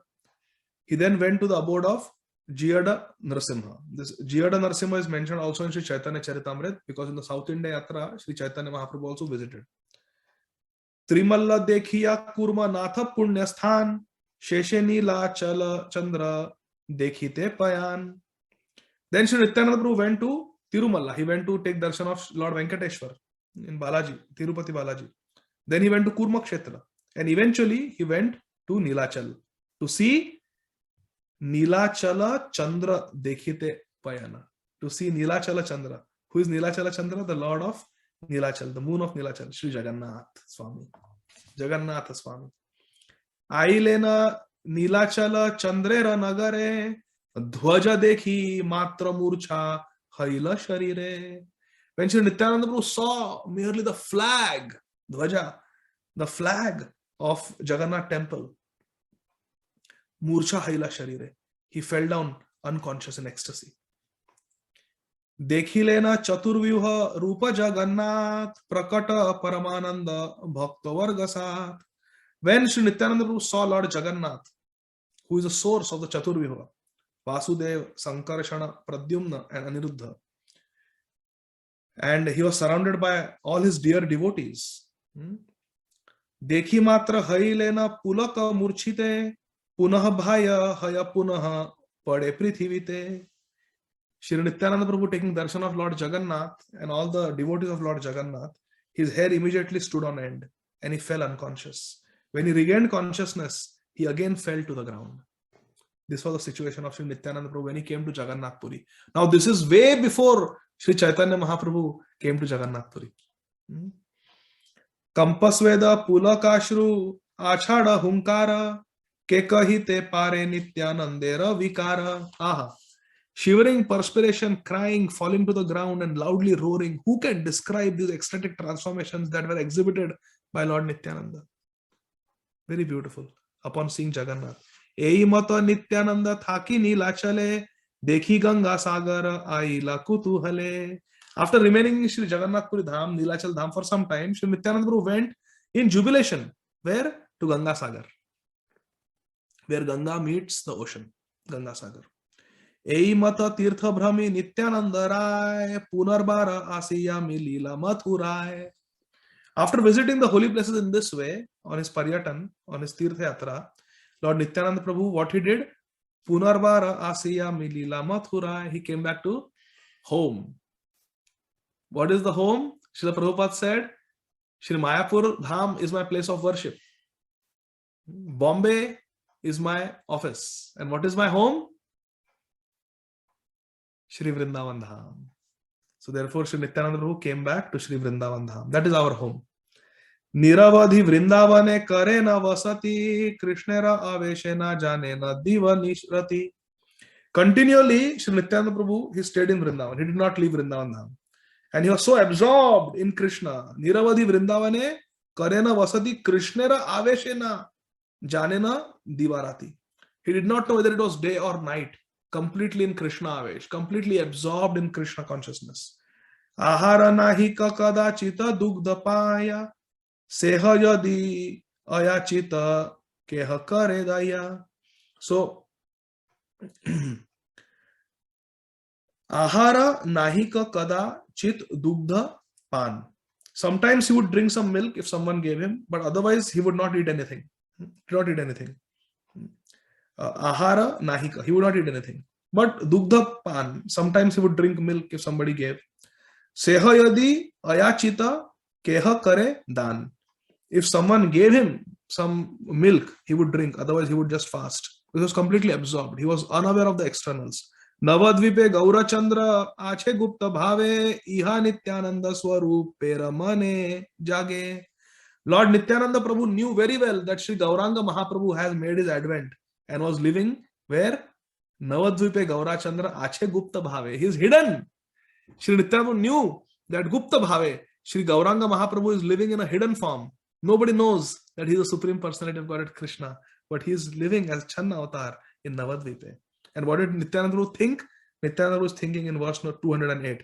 S1: he then went to the abode of Jiyada Narasimha. This Jiyada Narasimha is mentioned also in Sri Chaitanya Charitamrita, because in the South India Yatra, Sri Chaitanya Mahaprabhu also visited. Trimalla Dekhiya Kurma Natha Punyasthan Sheshe Nila Chala Chandra Dekhite Payan. Then Sri Nityananda Prabhu went to Tirumalla. He went to take darshan of Lord Venkateshwar in Balaji, Tirupati Balaji. Then he went to Kurma Kshetra. And eventually he went to Nilachal to see Nilachala Chandra Dekhite Payana. To see Nilachala Chandra. Who is Nilachala Chandra? The Lord of Nilachal, the moon of Nilachal, Sri Jagannath Swami. Jagannath Swami. Ailena Nilachala Chandrera Nagare Dhwaja Dekhi Matra Murcha Haila Sharire. When Sri Nityananda Prabhu saw merely the flag, Dhwaja, the flag of Jagannath temple, Murcha Haila Sharire, he fell down unconscious in ecstasy. Dekhilena Chaturvyuha Rupa Jagannath Prakata Paramananda Bhakta Vargasat. When Sri Nityananda Prabhu saw Lord Jagannath, who is the source of the Chaturvyuha, Vasudev, Sankarshana, Pradyumna and Aniruddha, and he was surrounded by all his dear devotees. Dekhi matra hailena pulaka murchite punah bhaya haya punah pade prithivite. Shri Nityananda Prabhu taking darshan of Lord Jagannath and all the devotees of Lord Jagannath, his hair immediately stood on end and he fell unconscious. When he regained consciousness, he again fell to the ground. This was the situation of Shri Nityananda Prabhu when he came to Jagannath Puri. Now this is way before Shri Chaitanya Mahaprabhu came to Jagannath Puri. Kampasveda Pulakashru Achada Hunkara Kekahite Pare Nityanandera Vikara. Aha. Shivering, perspiration, crying, falling to the ground and loudly roaring. Who can describe these ecstatic transformations that were exhibited by Lord Nityananda? Very beautiful. Upon seeing Jagannath. Ei mata Nityananda thaki nilachale dekhi Ganga Sagara aila kutuhale. After remaining in Sri Jagannath Puri Dham, Nilachal Dham for some time, Sri Nityananda Prabhu went in jubilation. Where? To Ganga Sagar, where Ganga meets the ocean. Ganga Sagar. Ei mata tirtha bhrami Nityananda Rai punarbara asiyami lila mathurai. After visiting the holy places in this way, on his paryatan, on his tirtha yatra, Lord Nityananda Prabhu, what he did? Punarvara asiyami lila mathurai. He came back to home What is the home? Srila Prabhupada said, Shri Mayapur Dham is my place of worship. Bombay is my office. And what is my home? Shri Vrindavan Dham. So therefore, Shri Nityananda Prabhu came back to Shri Vrindavan Dham. That is our home. निरवधि वृंदावने करे न वसति कृष्णेरा आवेशे न जाने न दिव निश्रति. Continually, Shri Nityananda Prabhu, he stayed in Vrindavan. He did not leave Vrindavan Dham. And he was so absorbed in Krishna. Niravadhi Vrindavane karena vasati Krishnera aveshena janena divarati. He did not know whether it was day or night. Completely in Krishna avesh. Completely absorbed in Krishna consciousness. Ahara nahi ka kadachita dugdha paya seha yadi ayachita keha kare daya. So, ahara nahika kada chit dugdha pan. Sometimes he would drink some milk if someone gave him, but otherwise he would not eat anything. Ahara nahika, he would not eat anything. But dugdha pan, sometimes he would drink milk if somebody gave. Seha yadi ayachita keha kare dan. If someone gave him some milk, he would drink, otherwise he would just fast. He was completely absorbed. He was unaware of the externals. Navadvipe Gaurachandra Ache Gupta Bhave Iha Nityananda Swarup Peramane Jage. Lord Nityananda Prabhu knew very well that Sri Gauranga Mahaprabhu has made his advent and was living where? Navadvipe Gaurachandra Ache Gupta Bhave. He is hidden. Sri Nityananda knew that Gupta Bhave, Sri Gauranga Mahaprabhu is living in a hidden form. Nobody knows that he is the Supreme Personality of Godhead Krishna, but he is living as Channa Avatar in Navadvipe. And what did Nityananda Prabhu think? Nityananda was thinking in verse 208.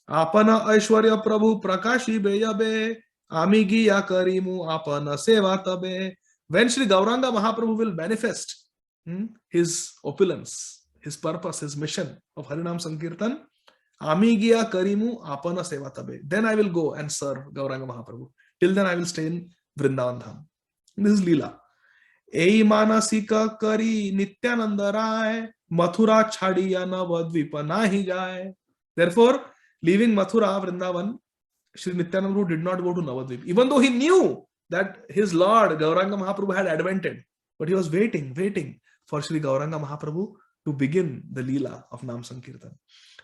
S1: Apana Aishwarya Prabhu Prakashi Beyabe Amigi Yakarimu Apana Seva Tabe. When Sri Gauranga Mahaprabhu will manifest his opulence, his purpose, his mission of Harinam Sankirtan, Amigiya Karimu Apana Seva Tabe. Then I will go and serve Gauranga Mahaprabhu. Till then I will stay in Vrindavan Dham. This is Leela. Ei manasika kari Nityananda Rai Mathura chadiya Navadvipa nahi jaye. Therefore, leaving Mathura, Vrindavan, Sri Nityananda did not go to Navadvip. Even though he knew that his Lord Gauranga Mahaprabhu had advented, but he was waiting for Sri Gauranga Mahaprabhu to begin the Leela of Nam Sankirtan.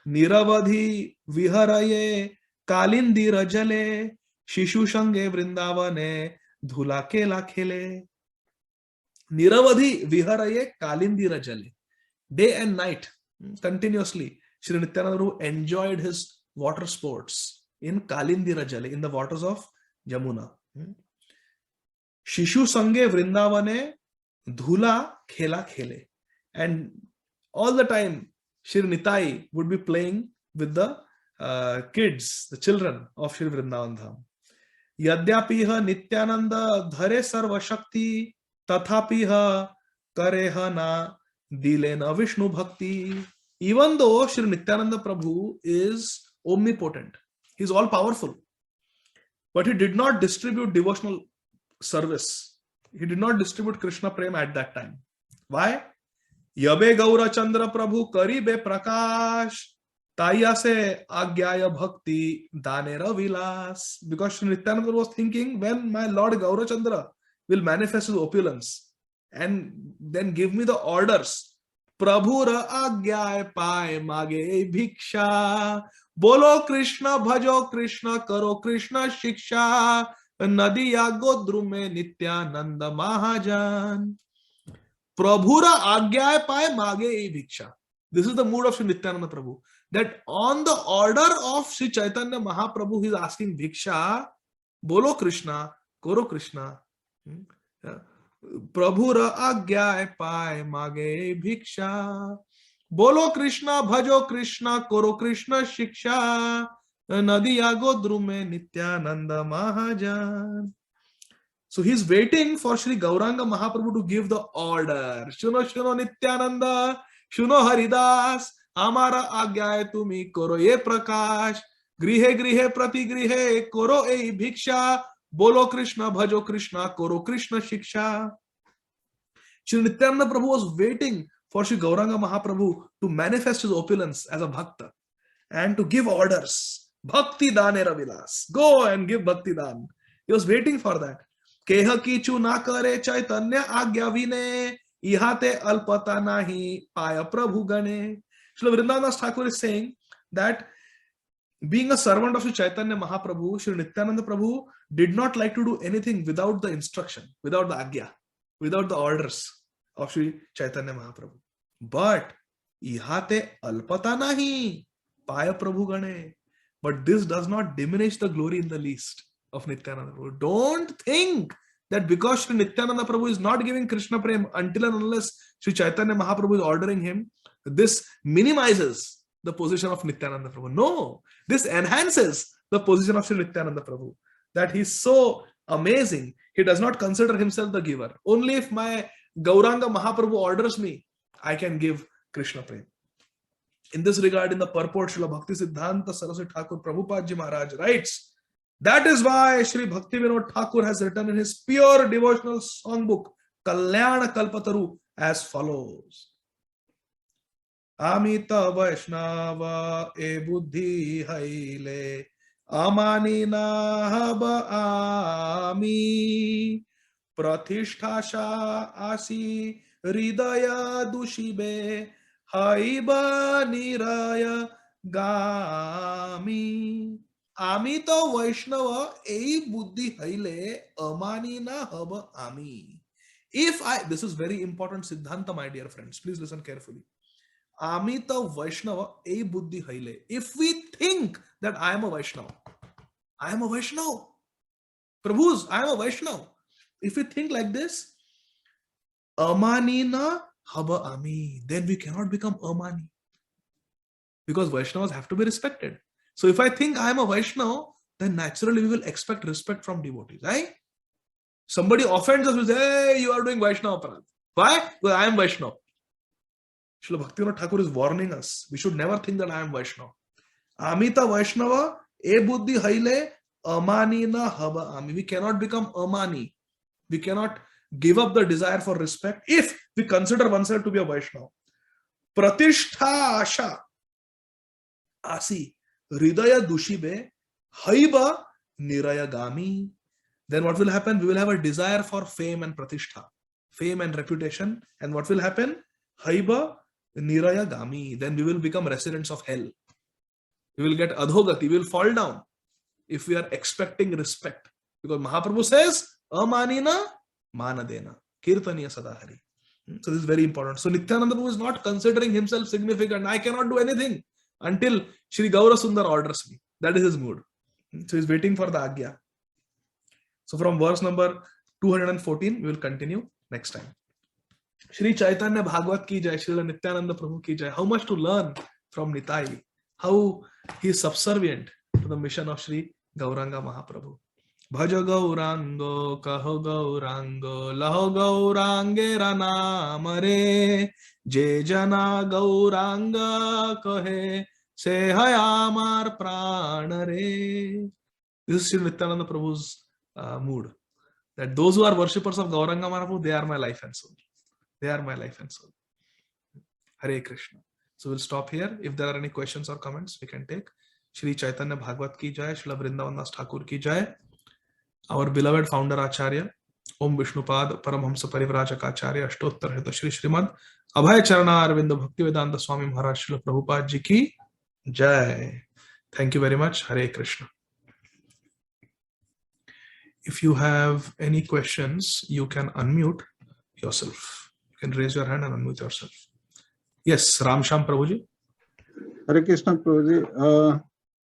S1: Niravadhi viharaye kalindi rajale Shishu Shange Vrindavane Dhula Kela Khele. Niravadhi Viharaye Kalindira Jale. Day and night, continuously, Sri Nityananda enjoyed his water sports in Kalindira Jale, in the waters of Jamuna. Shishu Sange Vrindavane Dhula Khela Khele. And all the time, Sri Nitai would be playing with the kids, the children of Sri Vrindavan Dham. Yadyapiha Nityananda Dhare Sarva Shakti Tathapiha Kareha Na Dilena Vishnu Bhakti. Even though Sri Nityananda Prabhu is omnipotent, he is all powerful, but he did not distribute devotional service. He did not distribute Krishna Prema at that time. Why? Yabe Gaura Chandra Prabhu Karibe Prakash Taya se Agyaya Bhakti Danera Vilas. Because Sri Nityananda was thinking, when my Lord Gaurachandra will manifest his opulence and then give me the orders, Prabhura Agyaya Pai Mage Bhiksha Bolo Krishna Bhajo Krishna Karo Krishna Shiksha Nadiya Godrume Nityananda Mahajan. Prabhura Agyaya Pai Mage Bhiksha. This is the mood of Sri Nityananda Prabhu. That on the order of Sri Chaitanya Mahaprabhu, he is asking Bhiksha, Bolo Krishna, Koro Krishna. Prabhura Agyaya Pai Mage Bhiksha. Bolo Krishna, Bhajo Krishna, Koro Krishna Shiksha. Nadiya Godrume Nityananda Mahajan. So he's waiting for Sri Gauranga Mahaprabhu to give the order. Shuno Shuno Nityananda, Shuno Haridas. Amara Agyaya Tumi Koro Ye Prakash Grihe Grihe Prati Grihe Koro E Bhiksha Bolo Krishna Bhajo Krishna Koro Krishna Shiksha. Sri Nityananda Prabhu was waiting for Sri Gauranga Mahaprabhu to manifest his opulence as a bhakta and to give orders. Bhakti danera vilas. Go and give bhakti dan. He was waiting for that. Keha kichu na kare Chaitanya agya vine. Ihate alpata nahi paya prabhu gane. Srila Vrindavan Das Thakur is saying that being a servant of Sri Chaitanya Mahaprabhu, Sri Nityananda Prabhu did not like to do anything without the instruction, without the agya, without the orders of Sri Chaitanya Mahaprabhu. But ihate alpata nahi paya prabhu gane. But this does not diminish the glory in the least of Nityananda Prabhu. Don't think that because Sri Nityananda Prabhu is not giving Krishna Prem until and unless Sri Chaitanya Mahaprabhu is ordering him, this minimizes the position of Nityananda Prabhu. No, this enhances the position of Sri Nityananda Prabhu. That he's so amazing, he does not consider himself the giver. Only if my Gauranga Mahaprabhu orders me, I can give Krishna Prem. In this regard, in the purport, Srila Bhakti Siddhanta Saraswati Thakur Prabhupada Ji Maharaj writes, that is why Sri Bhakti Vinod Thakur has written in his pure devotional songbook, Kalyana Kalpataru, as follows. Amita Vaishnava e buddhi haile, amani nahaba ami, prathishthasha asi hridaya dushibe, haiba niraya gami. Amita Vaishnava e buddhi haile, amani nahaba ami. This is very important Siddhanta, my dear friends. Please listen carefully. Amita Vaishnava e buddhi haile. If we think that I am a Vaishnava, I am a Vaishnava. Prabhus, I am a Vaishnava. If we think like this, amani na haba ami, then we cannot become amani. Because Vaishnavas have to be respected. So if I think I am a Vaishnava, then naturally we will expect respect from devotees. Right? Somebody offends us, we say, hey, you are doing Vaishnava Parad. Why? Because I am Vaishnava. Srila Bhaktivinoda Thakur is warning us. We should never think that I am Vaishnava. Amita Vaishnava, e buddhi haile, amani na haba ami. We cannot become amani. We cannot give up the desire for respect if we consider oneself to be a Vaishnava. Pratishtha asha asi hridaya dushibe haiba niraya gami. Then what will happen? We will have a desire for fame and pratishtha, fame and reputation. And what will happen? Haiba niraya gami. Then we will become residents of hell. We will get adhogati. We will fall down if we are expecting respect. Because Mahaprabhu says, amanina manadena, kirtaniya sadahari. So this is very important. So Nityananda Prabhu is not considering himself significant. I cannot do anything until Shri Gaura Sundar orders me. That is his mood. So he's waiting for the Agya. So from verse number 214, we will continue next time. Shri Chaitanya Bhagavat ki jai, Shri Nityananda Prabhu ki jai. How much to learn from Nitai. How he is subservient to the mission of Shri Gauranga Mahaprabhu. Bhaja Gaurango, Kaho Gaurango, Laho Gaurange Ranamare, Je Jana Gauranga Kahe, Se Hayamar Pranare. This is Shri Nityananda Prabhu's mood. That those who are worshippers of Gauranga Mahaprabhu, they are my life and soul. They are my life and soul. Hare Krishna. So we'll stop here. If there are any questions or comments, we can take. Shri Chaitanya Bhagavat ki jai, Srila Vrindavan Das Thakur ki jai. Our beloved founder Acharya, Om Vishnupad Paramhamsa Parivrajaka Acharya, Ashtottar Hita Shri Srimad Abhay Charana Arvinda Bhaktivedanta Swami Maharaj Srila Prabhupada ji ki jai. Thank you very much. Hare Krishna. If you have any questions, you can unmute yourself. You can raise your hand and unmute yourself. Yes, Ramsham Prabhuji.
S2: Hare Krishna Prabhuji.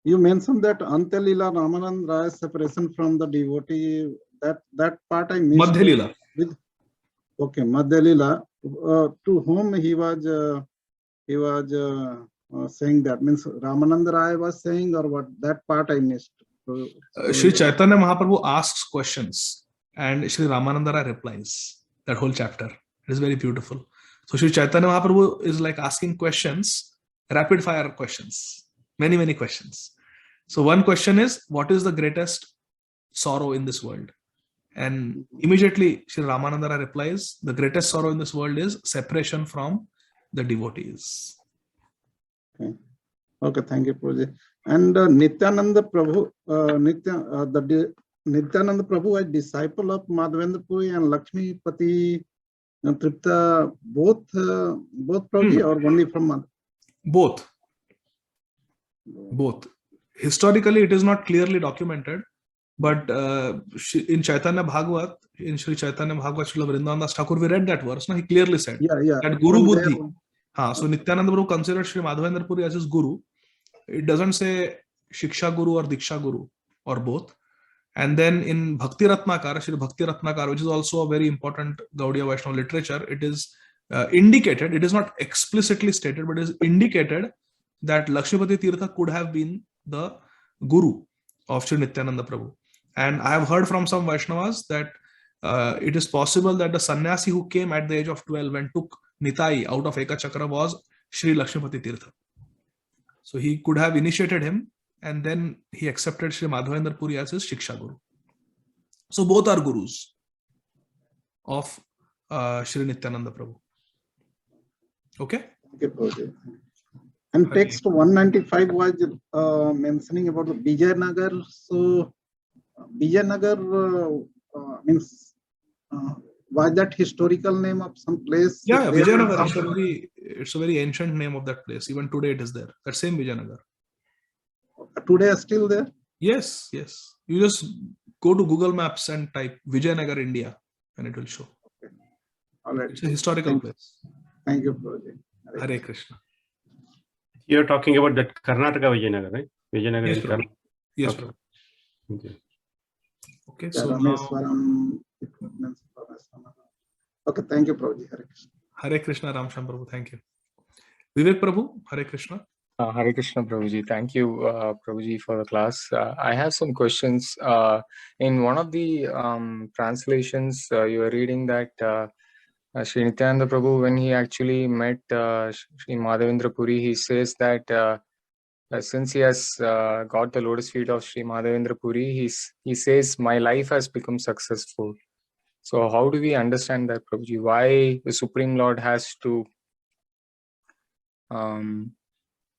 S2: You mentioned that Antya Leela Ramanand Ray's separation from the devotee. That part I missed.
S1: Madhya Leela.
S2: Okay, Madhya Leela. To whom he was saying that, means Ramanand Ray was saying, or what? That part I missed.
S1: Shri Chaitanya Mahaprabhu asks questions and Shri Ramananda Ray replies. That whole chapter. It is very beautiful. So Shri Chaitanya Mahaprabhu is like asking questions, rapid fire questions, many questions. So one question is, what is the greatest sorrow in this world? And immediately Shri Ramananda Ray replies, the greatest sorrow in this world is separation from the devotees.
S2: Okay. Okay, thank you, Prabhuji. And Nityananda Prabhu, Nityananda Prabhu, a disciple of Madhavendra Puri and Lakshmi Pati Tripta, both Prabhuji, or only from Madhav?
S1: Both. Historically, it is not clearly documented, but in Chaitanya Bhagavat, in Sri Chaitanya Bhagavat, Srila Vrindavan Das Thakur, we read that verse. No? He clearly said that Guru Buddhi. So Nityananda Prabhu considered Sri Madhavendra Puri as his Guru. It doesn't say Shiksha Guru or Diksha Guru or both. And then in Bhakti Ratnakar, Sri Bhakti Ratnakar, which is also a very important Gaudiya Vaishnava literature, it is indicated, it is not explicitly stated, but it is indicated that Lakshmipati Tirtha could have been the Guru of Sri Nityananda Prabhu. And I have heard from some Vaishnavas that it is possible that the sannyasi who came at the age of 12 and took Nitai out of Eka Chakra was Sri Lakshmipati Tirtha. So he could have initiated him, and then he accepted Sri Madhavendra Puri as his Shiksha Guru. So both are Gurus of Sri Nityananda Prabhu. Okay?
S2: Okay, and text 195 was mentioning about the Vijayanagar. So Vijayanagar means was that historical name of some place?
S1: Yeah, Vijayanagar. It's a very ancient name of that place. Even today it is there. That same Vijayanagar.
S2: Today is still there?
S1: Yes. You just go to Google Maps and type Vijayanagar, India, and it will show.
S2: Okay. All right.
S1: It's a historical place.
S2: Thank you, Prabhuji.
S1: Hare Krishna.
S3: You're talking about that Karnataka Vijayanagar, right? Vijayanagar.
S1: Yes, Prabhu. Yes,
S3: Okay.
S1: Prabhu. Okay,
S2: Yeah,
S1: so
S2: now... Okay, thank you, Prabhuji. Hare Krishna.
S1: Hare Krishna, Ramsham Prabhu. Thank you. Vivek Prabhu, Hare Krishna.
S4: Hare Krishna, Prabhuji. Thank you, Prabhuji, for the class. I have some questions. In one of the translations, you were reading that Sri Nityananda Prabhu, when he actually met Sri Madhavendra Puri, he says that since he has got the lotus feet of Sri Madhavendra Puri, he says, my life has become successful. So how do we understand that, Prabhuji? Why the Supreme Lord has to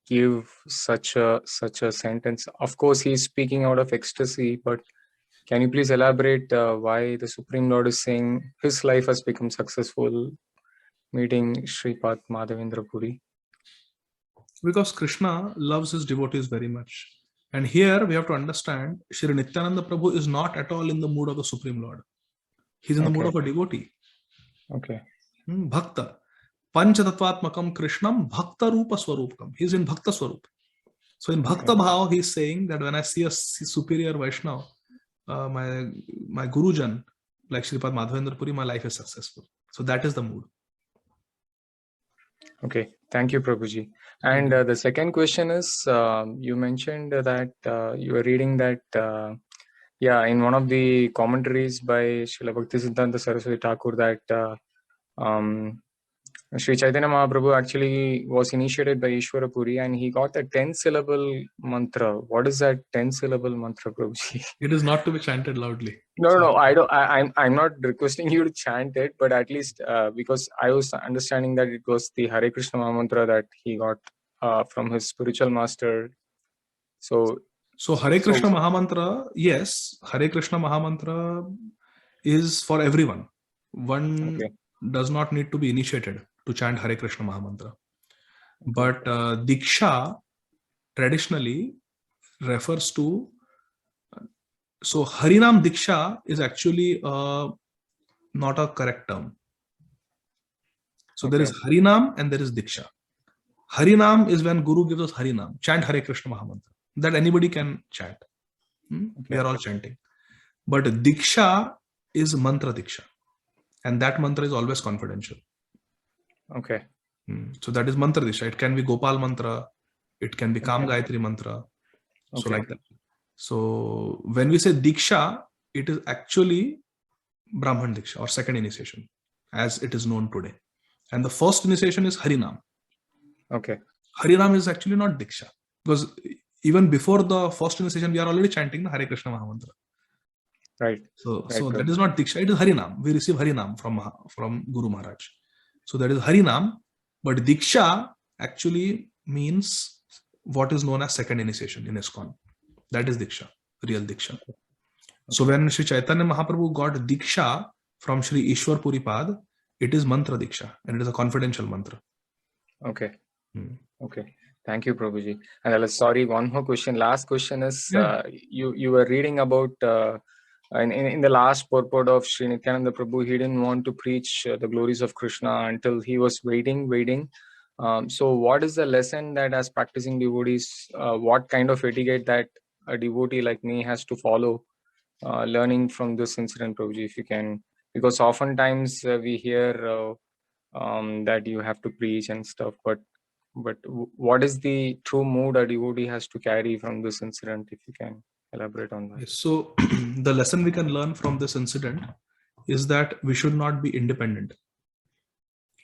S4: give such a sentence? Of course, he's speaking out of ecstasy, but can you please elaborate why the Supreme Lord is saying his life has become successful meeting Sripad Madhavendra Puri?
S1: Because Krishna loves his devotees very much. And here we have to understand, Sri Nityananda Prabhu is not at all in the mood of the Supreme Lord. He's in the mood of a devotee.
S4: Okay.
S1: Bhakta. Panchatattvatmakam Krishnam Bhakta Rupa Swarupam. He's in Bhakta Swarup. So in Bhakta Bhav, he's saying that when I see a superior Vaishnava, my Gurujan, like Sripad Madhavendra Puri, my life is successful. So that is the mood.
S4: Okay, thank you, Prabhuji. And the second question is, you mentioned that you were reading that, in one of the commentaries by Srila Bhaktisiddhanta Saraswati Thakur, that Sri Chaitanya Mahaprabhu actually was initiated by Ishwara Puri and he got a 10-syllable mantra. What is that 10-syllable mantra, Prabhuji?
S1: It is not to be chanted loudly.
S4: No, I'm not requesting you to chant it, but at least because I was understanding that it was the Hare Krishna Mahamantra that he got from his spiritual master. So
S1: Hare Krishna Mahamantra, yes, Hare Krishna Mahamantra is for everyone. One does not need to be initiated to chant Hare Krishna Mahamantra. But Diksha traditionally refers to, so Harinam Diksha is actually not a correct term. So there is Harinam and there is Diksha. Harinam is when Guru gives us Harinam, chant Hare Krishna Mahamantra. That anybody can chant. We are all chanting. But Diksha is Mantra Diksha. And that mantra is always confidential.
S4: Okay.
S1: So that is Mantra Diksha. It can be Gopal Mantra. It can be Kam Gayatri Mantra. So like that. So when we say Diksha, it is actually Brahman Diksha or second initiation as it is known today. And the first initiation is Harinam.
S4: Okay.
S1: Harinam is actually not Diksha. Because even before the first initiation, we are already chanting the Hare Krishna Mahamantra.
S4: Right.
S1: So that is not Diksha, it is Harinam. We receive Harinam from Guru Maharaj. So that is Harinam, but Diksha actually means what is known as second initiation in ISKCON. That is Diksha, real Diksha. So when Sri Chaitanya Mahaprabhu got Diksha from Sri Ishwar Puripad, it is Mantra Diksha and it is a confidential mantra.
S4: Okay. Okay. Thank you, Prabhuji. And sorry, one more question. Last question is, you were reading about in the last purport of Sri Nityananda Prabhu, he didn't want to preach the glories of Krishna until he was waiting. So what is the lesson that as practicing devotees, what kind of etiquette that a devotee like me has to follow, learning from this incident, Prabhuji, if you can, because oftentimes we hear that you have to preach and stuff, but what is the true mood a devotee has to carry from this incident, if you can elaborate on that?
S1: So the lesson we can learn from this incident is that we should not be independent.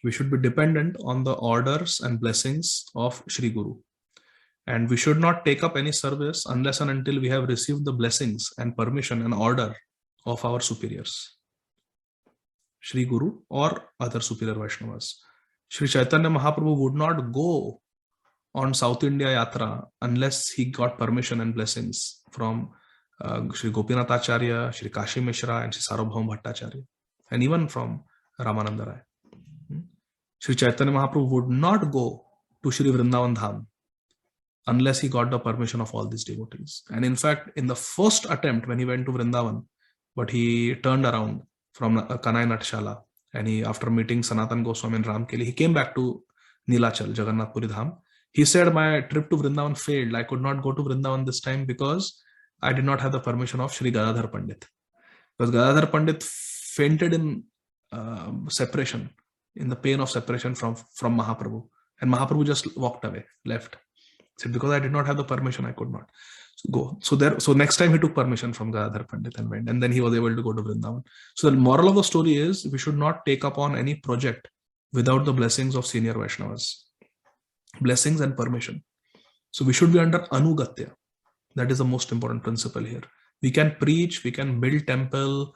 S1: We should be dependent on the orders and blessings of Shri Guru. And we should not take up any service unless and until we have received the blessings and permission and order of our superiors, Shri Guru or other superior Vaishnavas. Shri Chaitanya Mahaprabhu would not go on South India Yatra unless he got permission and blessings from Shri Gopinath Acharya, Shri Kashi Mishra, and Shri Sarvabhauma Bhattacharya, and even from Ramananda Rai. Shri Chaitanya Mahaprabhu would not go to Shri Vrindavan Dham unless he got the permission of all these devotees. And in fact, in the first attempt when he went to Vrindavan, but he turned around from Kanai Natshala, and he, after meeting Sanatan Goswami and Ramkeli, he came back to Nilachal, Jagannath Puri Dham. He said, my trip to Vrindavan failed. I could not go to Vrindavan this time because I did not have the permission of Shri Gadadhar Pandit. Because Gadadhar Pandit fainted in separation, in the pain of separation from Mahaprabhu. And Mahaprabhu just walked away, left. He said, because I did not have the permission, I could not go. So next time he took permission from Gadadhar Pandit and went, and then he was able to go to Vrindavan. So the moral of the story is, we should not take up on any project without the blessings of senior Vaishnavas, blessings and permission. So we should be under Anugatya. That is the most important principle here. We can preach, we can build temple,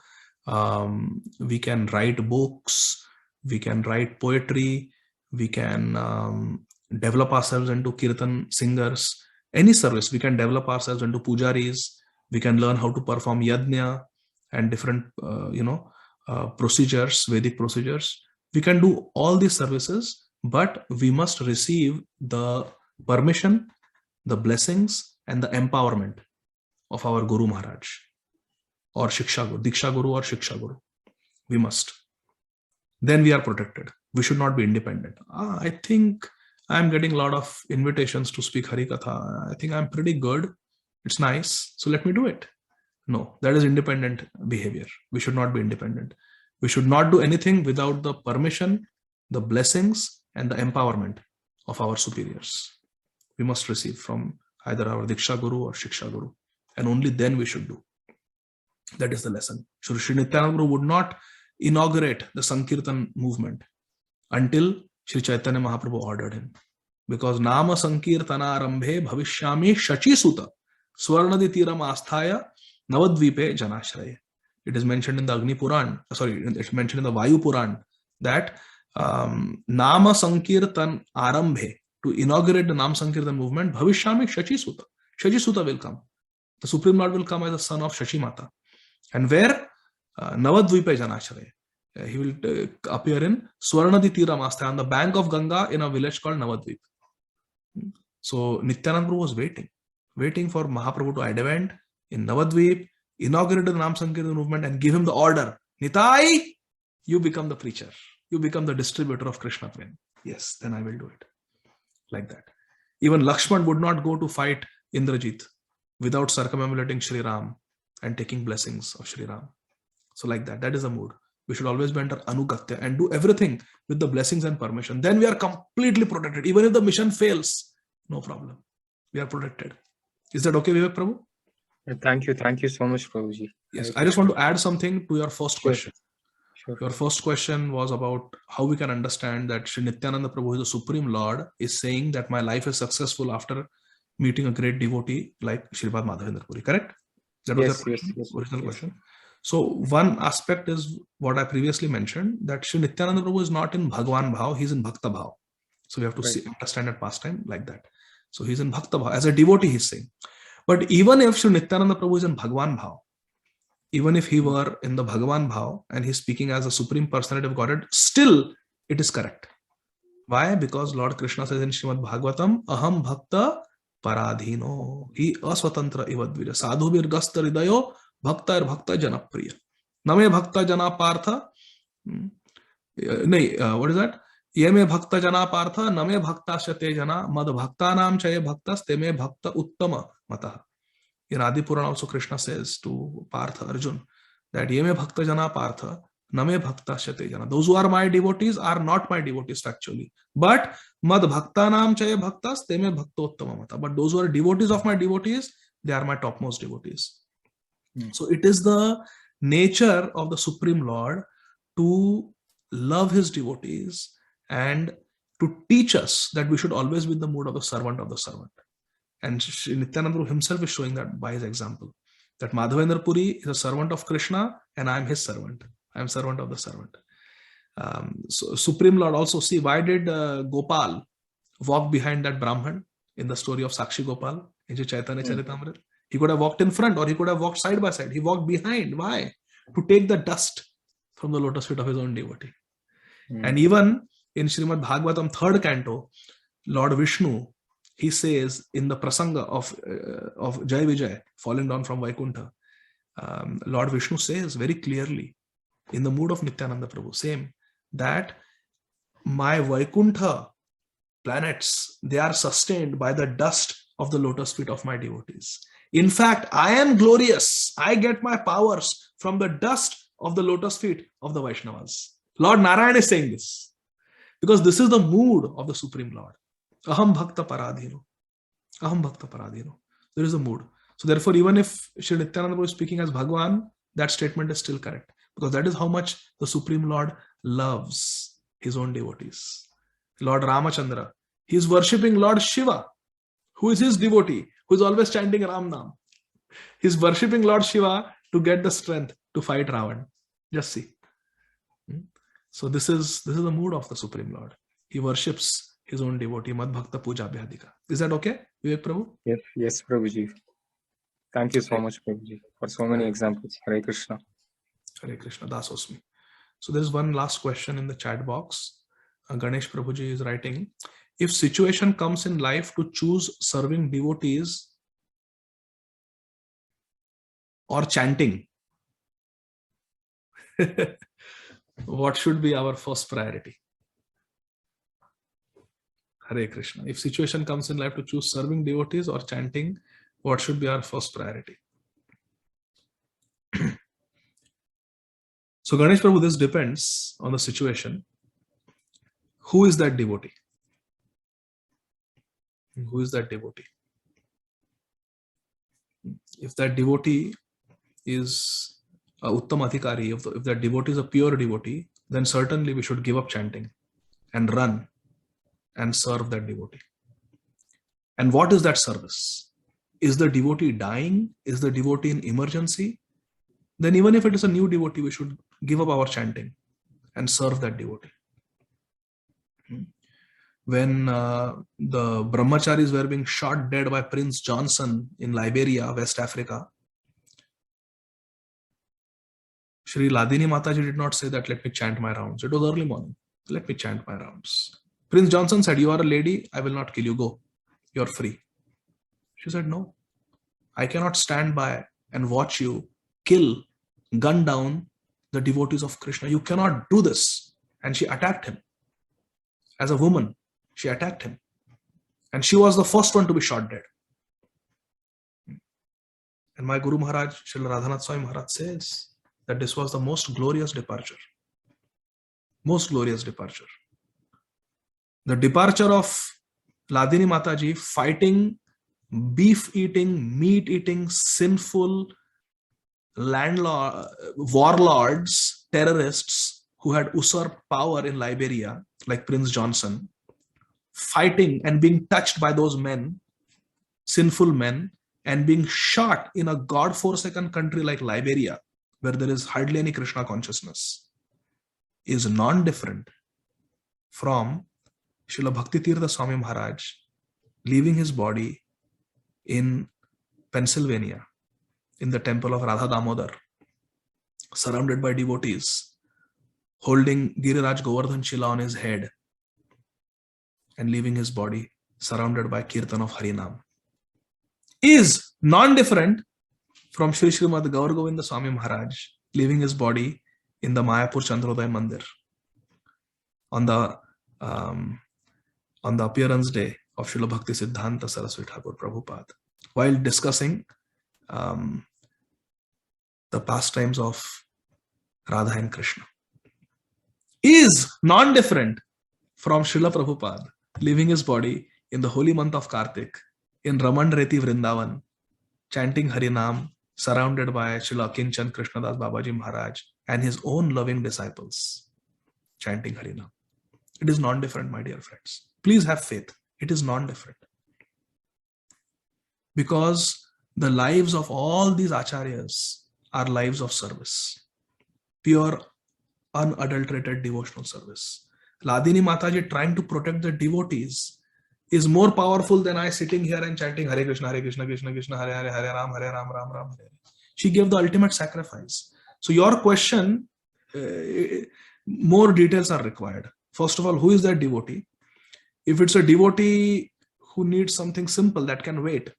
S1: we can write books, we can write poetry, we can develop ourselves into kirtan singers. Any service, we can develop ourselves into pujaris. We can learn how to perform yajna and different, procedures, Vedic procedures. We can do all these services, but we must receive the permission, the blessings, and the empowerment of our Guru Maharaj or Shiksha Guru, Diksha Guru or Shiksha Guru. We must. Then we are protected. We should not be independent. I think I'm getting a lot of invitations to speak Harikatha. I think I'm pretty good. It's nice. So let me do it. No, that is independent behavior. We should not be independent. We should not do anything without the permission, the blessings, and the empowerment of our superiors. We must receive from either our Diksha Guru or Shiksha Guru. And only then we should do. That is the lesson. Shri Nityananda Guru would not inaugurate the Sankirtan movement until Shri Chaitanya Mahaprabhu ordered him. Because Nama Sankirtana Arambhe Bhavishyami Shachi Suta Swarnadi Tiram Asthaya Navadvipe Janashraya. It is mentioned in the Agni Puran, it's mentioned in the Vayu Puran that Nama Sankirtan Arambhe, to inaugurate the Nam Sankirtan movement, Bhavishyami Shachi Suta. Shachi Suta will come. The Supreme Lord will come as the son of Shachi Mata. And where? Navadvipe Janashraya. He will appear in Swarnadi Tiramastha, on the bank of Ganga in a village called Navadvip. So Nityananda was waiting for Mahaprabhu to advent in Navadvip, inaugurate the Nam Sankirtan movement and give him the order. Nitai, you become the preacher. You become the distributor of Krishna Prem. Yes, then I will do it. Like that. Even Lakshman would not go to fight Indrajit without circumambulating Shri Ram and taking blessings of Shri Ram. So like that. That is the mood. We should always be under Anugatya and do everything with the blessings and permission. Then we are completely protected. Even if the mission fails, no problem. We are protected. Is that okay, Vivek Prabhu?
S4: Thank you. Thank you so much, Prabhuji.
S1: Yes, I just want to add something to your first question.
S4: Sure.
S1: Your first question was about how we can understand that Sri Nityananda Prabhu, the Supreme Lord, is saying that my life is successful after meeting a great devotee like Shripad Madhavendra Puri, correct? That was your original question. So one aspect is what I previously mentioned, that Sri Nityananda Prabhu is not in Bhagwan Bhav, he is in Bhakta Bhav. So we have to understand at past time like that. So he's in Bhakta Bhav. As a devotee, he's saying. But even if Sri Nityananda Prabhu is in Bhagwan Bhav, even if he were in the Bhagavan Bhav and he's speaking as a Supreme Personality of Godhead, still it is correct. Why? Because Lord Krishna says in Srimad Bhagavatam, Aham Bhakta Paradhino. He aswatantra ivadvija. Sadhu virgasta ridayo bhakta bhakta janapriya. Name bhakta jana partha. What is that? Yeme bhakta jana partha, name bhakta shate jana, mad bhakta nam chaye bhaktas, teme bhakta uttama mataha. In Adi Purana also Krishna says to Partha Arjun that Yeme bhakta jana partha, name bhakta shate jana. Those who are my devotees are not my devotees factually. But mad bhakta nam chaye bhaktas, teme bhakta uttama mataha. But those who are devotees of my devotees, they are my topmost devotees. So it is the nature of the Supreme Lord to love his devotees and to teach us that we should always be in the mood of the servant of the servant. And Sri Nityananda himself is showing that by his example, that Madhavendra Puri is a servant of Krishna and I am his servant. I am servant of the servant. So Supreme Lord also, see, why did Gopal walk behind that Brahman in the story of Sakshi Gopal in Chaitanya Charitamrita? He could have walked in front or he could have walked side by side. He walked behind. Why? To take the dust from the lotus feet of his own devotee. And even in Srimad Bhagavatam 3rd canto, Lord Vishnu, he says in the prasanga of Jai Vijay falling down from Vaikuntha, Lord Vishnu says very clearly in the mood of Nityananda Prabhu, same, that my Vaikuntha planets, they are sustained by the dust of the lotus feet of my devotees. In fact, I am glorious. I get my powers from the dust of the lotus feet of the Vaishnavas. Lord Narayana is saying this because this is the mood of the Supreme Lord. Aham Bhakta Paradhino. Aham Bhakta Paradhino. There is a mood. So therefore, even if Sri Nityananda Prabhu is speaking as Bhagwan, that statement is still correct because that is how much the Supreme Lord loves his own devotees. Lord Ramachandra, he is worshipping Lord Shiva, who is his devotee, who is always chanting Ram Nam. He is worshipping Lord Shiva to get the strength to fight Ravan. Just see. So this is the mood of the Supreme Lord. He worships his own devotee, Mad Bhakta Puja Abhyadika. Is that okay, Vivek Prabhu?
S4: Yes, Prabhuji. Thank you so much, Prabhuji, for so many examples. Hare Krishna.
S1: Hare Krishna, Dasosmi. So there's one last question in the chat box. Ganesh Prabhuji is writing, if situation comes in life to choose serving devotees or chanting, what should be our first priority? Hare Krishna. If situation comes in life to choose serving devotees or chanting, what should be our first priority? So Ganesh Prabhu, this depends on the situation. Who is that devotee? Who is that devotee? If that devotee is a Uttam Adhikari, if that devotee is a pure devotee, then certainly we should give up chanting and run and serve that devotee. And what is that service? Is the devotee dying? Is the devotee in emergency? Then even if it is a new devotee, we should give up our chanting and serve that devotee. When the brahmacharis were being shot dead by Prince Johnson in Liberia, West Africa, Shri Ladini Mataji did not say that, let me chant my rounds. It was early morning. Let me chant my rounds. Prince Johnson said, you are a lady, I will not kill you. Go. You are free. She said, no. I cannot stand by and watch you kill, gun down the devotees of Krishna. You cannot do this. And she attacked him. As a woman, she attacked him. And she was the first one to be shot dead. And my Guru Maharaj, Srila Radhanath Swami Maharaj says that this was the most glorious departure. Most glorious departure. The departure of Ladini Mataji fighting beef-eating, meat-eating, sinful warlords, terrorists who had usurped power in Liberia, like Prince Johnson, fighting and being touched by those men, sinful men, and being shot in a God-forsaken country like Liberia, where there is hardly any Krishna consciousness, is non-different from Srila Bhakti Tirtha Swami Maharaj leaving his body in Pennsylvania in the temple of Radha Damodar, surrounded by devotees, holding Giriraj Govardhan Chila on his head, and leaving his body surrounded by Kirtan of Harinam, is non-different from Sri Srimad Gaur Govinda Swami Maharaj leaving his body in the Mayapur Chandrodaya Mandir on the appearance day of Srila Bhakti Siddhanta Saraswati Thakur Prabhupada, while discussing the pastimes of Radha and Krishna, is non-different from Srila Prabhupada leaving his body in the holy month of Kartik in Raman Reti Vrindavan, chanting Harinam, surrounded by Srila Kinchan Krishnadas Babaji Maharaj and his own loving disciples, chanting Harinam. It is non-different, my dear friends. Please have faith. It is non-different. Because the lives of all these acharyas are lives of service. Pure, unadulterated devotional service. Ladini Mataji trying to protect the devotees is more powerful than I sitting here and chanting Hare Krishna, Krishna Krishna, Hare Hare, Hare Ram, Ram Ram, Hare. She gave the ultimate sacrifice. So your question, more details are required. First of all, who is that devotee? If it's a devotee who needs something simple that can wait,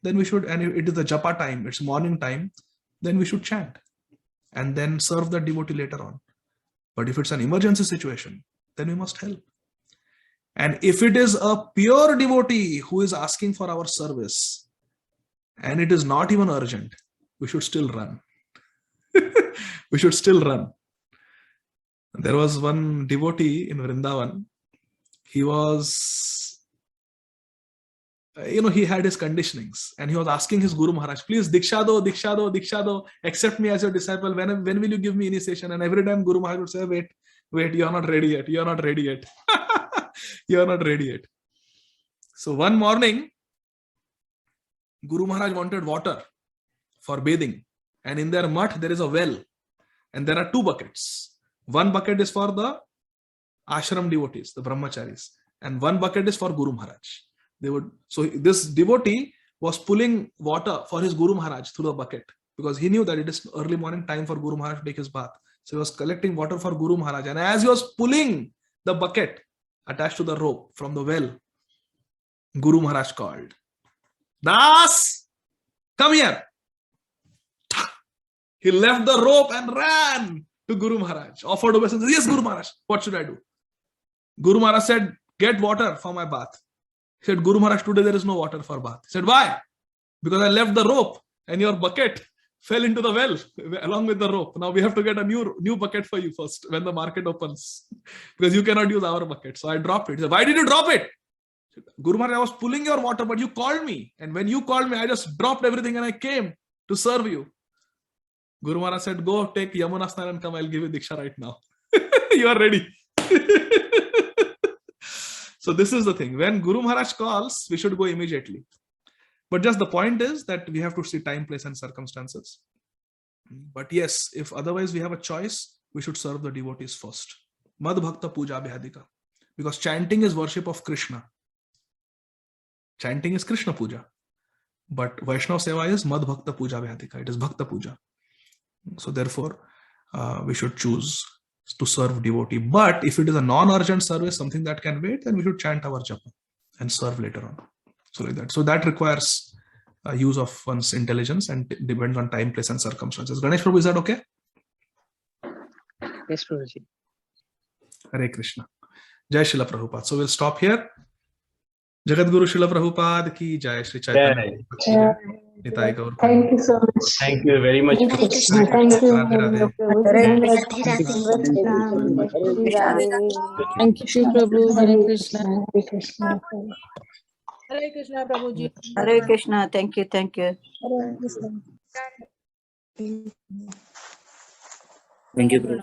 S1: then we should, and if it is the japa time, it's morning time, then we should chant and then serve the devotee later on. But if it's an emergency situation, then we must help. And if it is a pure devotee who is asking for our service and it is not even urgent, we should still run. We should still run. There was one devotee in Vrindavan. He was, he had his conditionings and he was asking his Guru Maharaj, please, Diksha do, Diksha do, Diksha do, accept me as your disciple. When will you give me initiation? And every time Guru Maharaj would say, wait, you're not ready yet. You're not ready yet. You're not ready yet. So one morning, Guru Maharaj wanted water for bathing. And in their mutt, there is a well. And there are two buckets. One bucket is for the ashram devotees, the brahmacharis. And one bucket is for Guru Maharaj. So this devotee was pulling water for his Guru Maharaj through the bucket because he knew that it is early morning time for Guru Maharaj to take his bath. So he was collecting water for Guru Maharaj. And as he was pulling the bucket attached to the rope from the well, Guru Maharaj called, Das, come here. He left the rope and ran to Guru Maharaj, offered obeisance. Yes, Guru Maharaj, what should I do? Guru Maharaj said, get water for my bath. He said, Guru Maharaj, today there is no water for bath. He said, why? Because I left the rope and your bucket fell into the well along with the rope. Now we have to get a new bucket for you first when the market opens because you cannot use our bucket. So I dropped it. He said, why did you drop it? Guru Maharaj, I was pulling your water, but you called me. And when you called me, I just dropped everything and I came to serve you. Guru Maharaj said, go take Yamuna Snan and come. I'll give you Diksha right now. You are ready. So this is the thing. When Guru Maharaj calls, we should go immediately. But just the point is that we have to see time, place, and circumstances. But yes, if otherwise we have a choice, we should serve the devotees first. Mad Bhakta Puja Bhyadika. Because chanting is worship of Krishna. Chanting is Krishna Puja. But Vaishnava Seva is Mad Bhakta Puja Bhyadika. It is Bhakta Puja. So therefore, we should choose to serve devotee. But if it is a non-urgent service, something that can wait, then we should chant our japa and serve later on. So like that. So that requires use of one's intelligence and depends on time, place, and circumstances. Ganesh Prabhu, is that okay?
S5: Yes, Prabhuji.
S1: Hare Krishna. Jai Srila Prabhupada. So we'll stop here. Jagat Guru Srila Prabhupada ki Jai. Shri Chaitanya.
S6: Thank you so much.
S3: Thank you very much.
S6: Hare Krishna.
S1: Thank you.
S6: Thank you.
S5: Thank you, Shri Prabhu. Hare Krishna.
S6: Hare Krishna.
S7: Hare Krishna, Prabhuji.
S8: Hare Krishna. Thank you. Thank you.
S6: Hare Krishna.
S9: Thank you, Prabhu.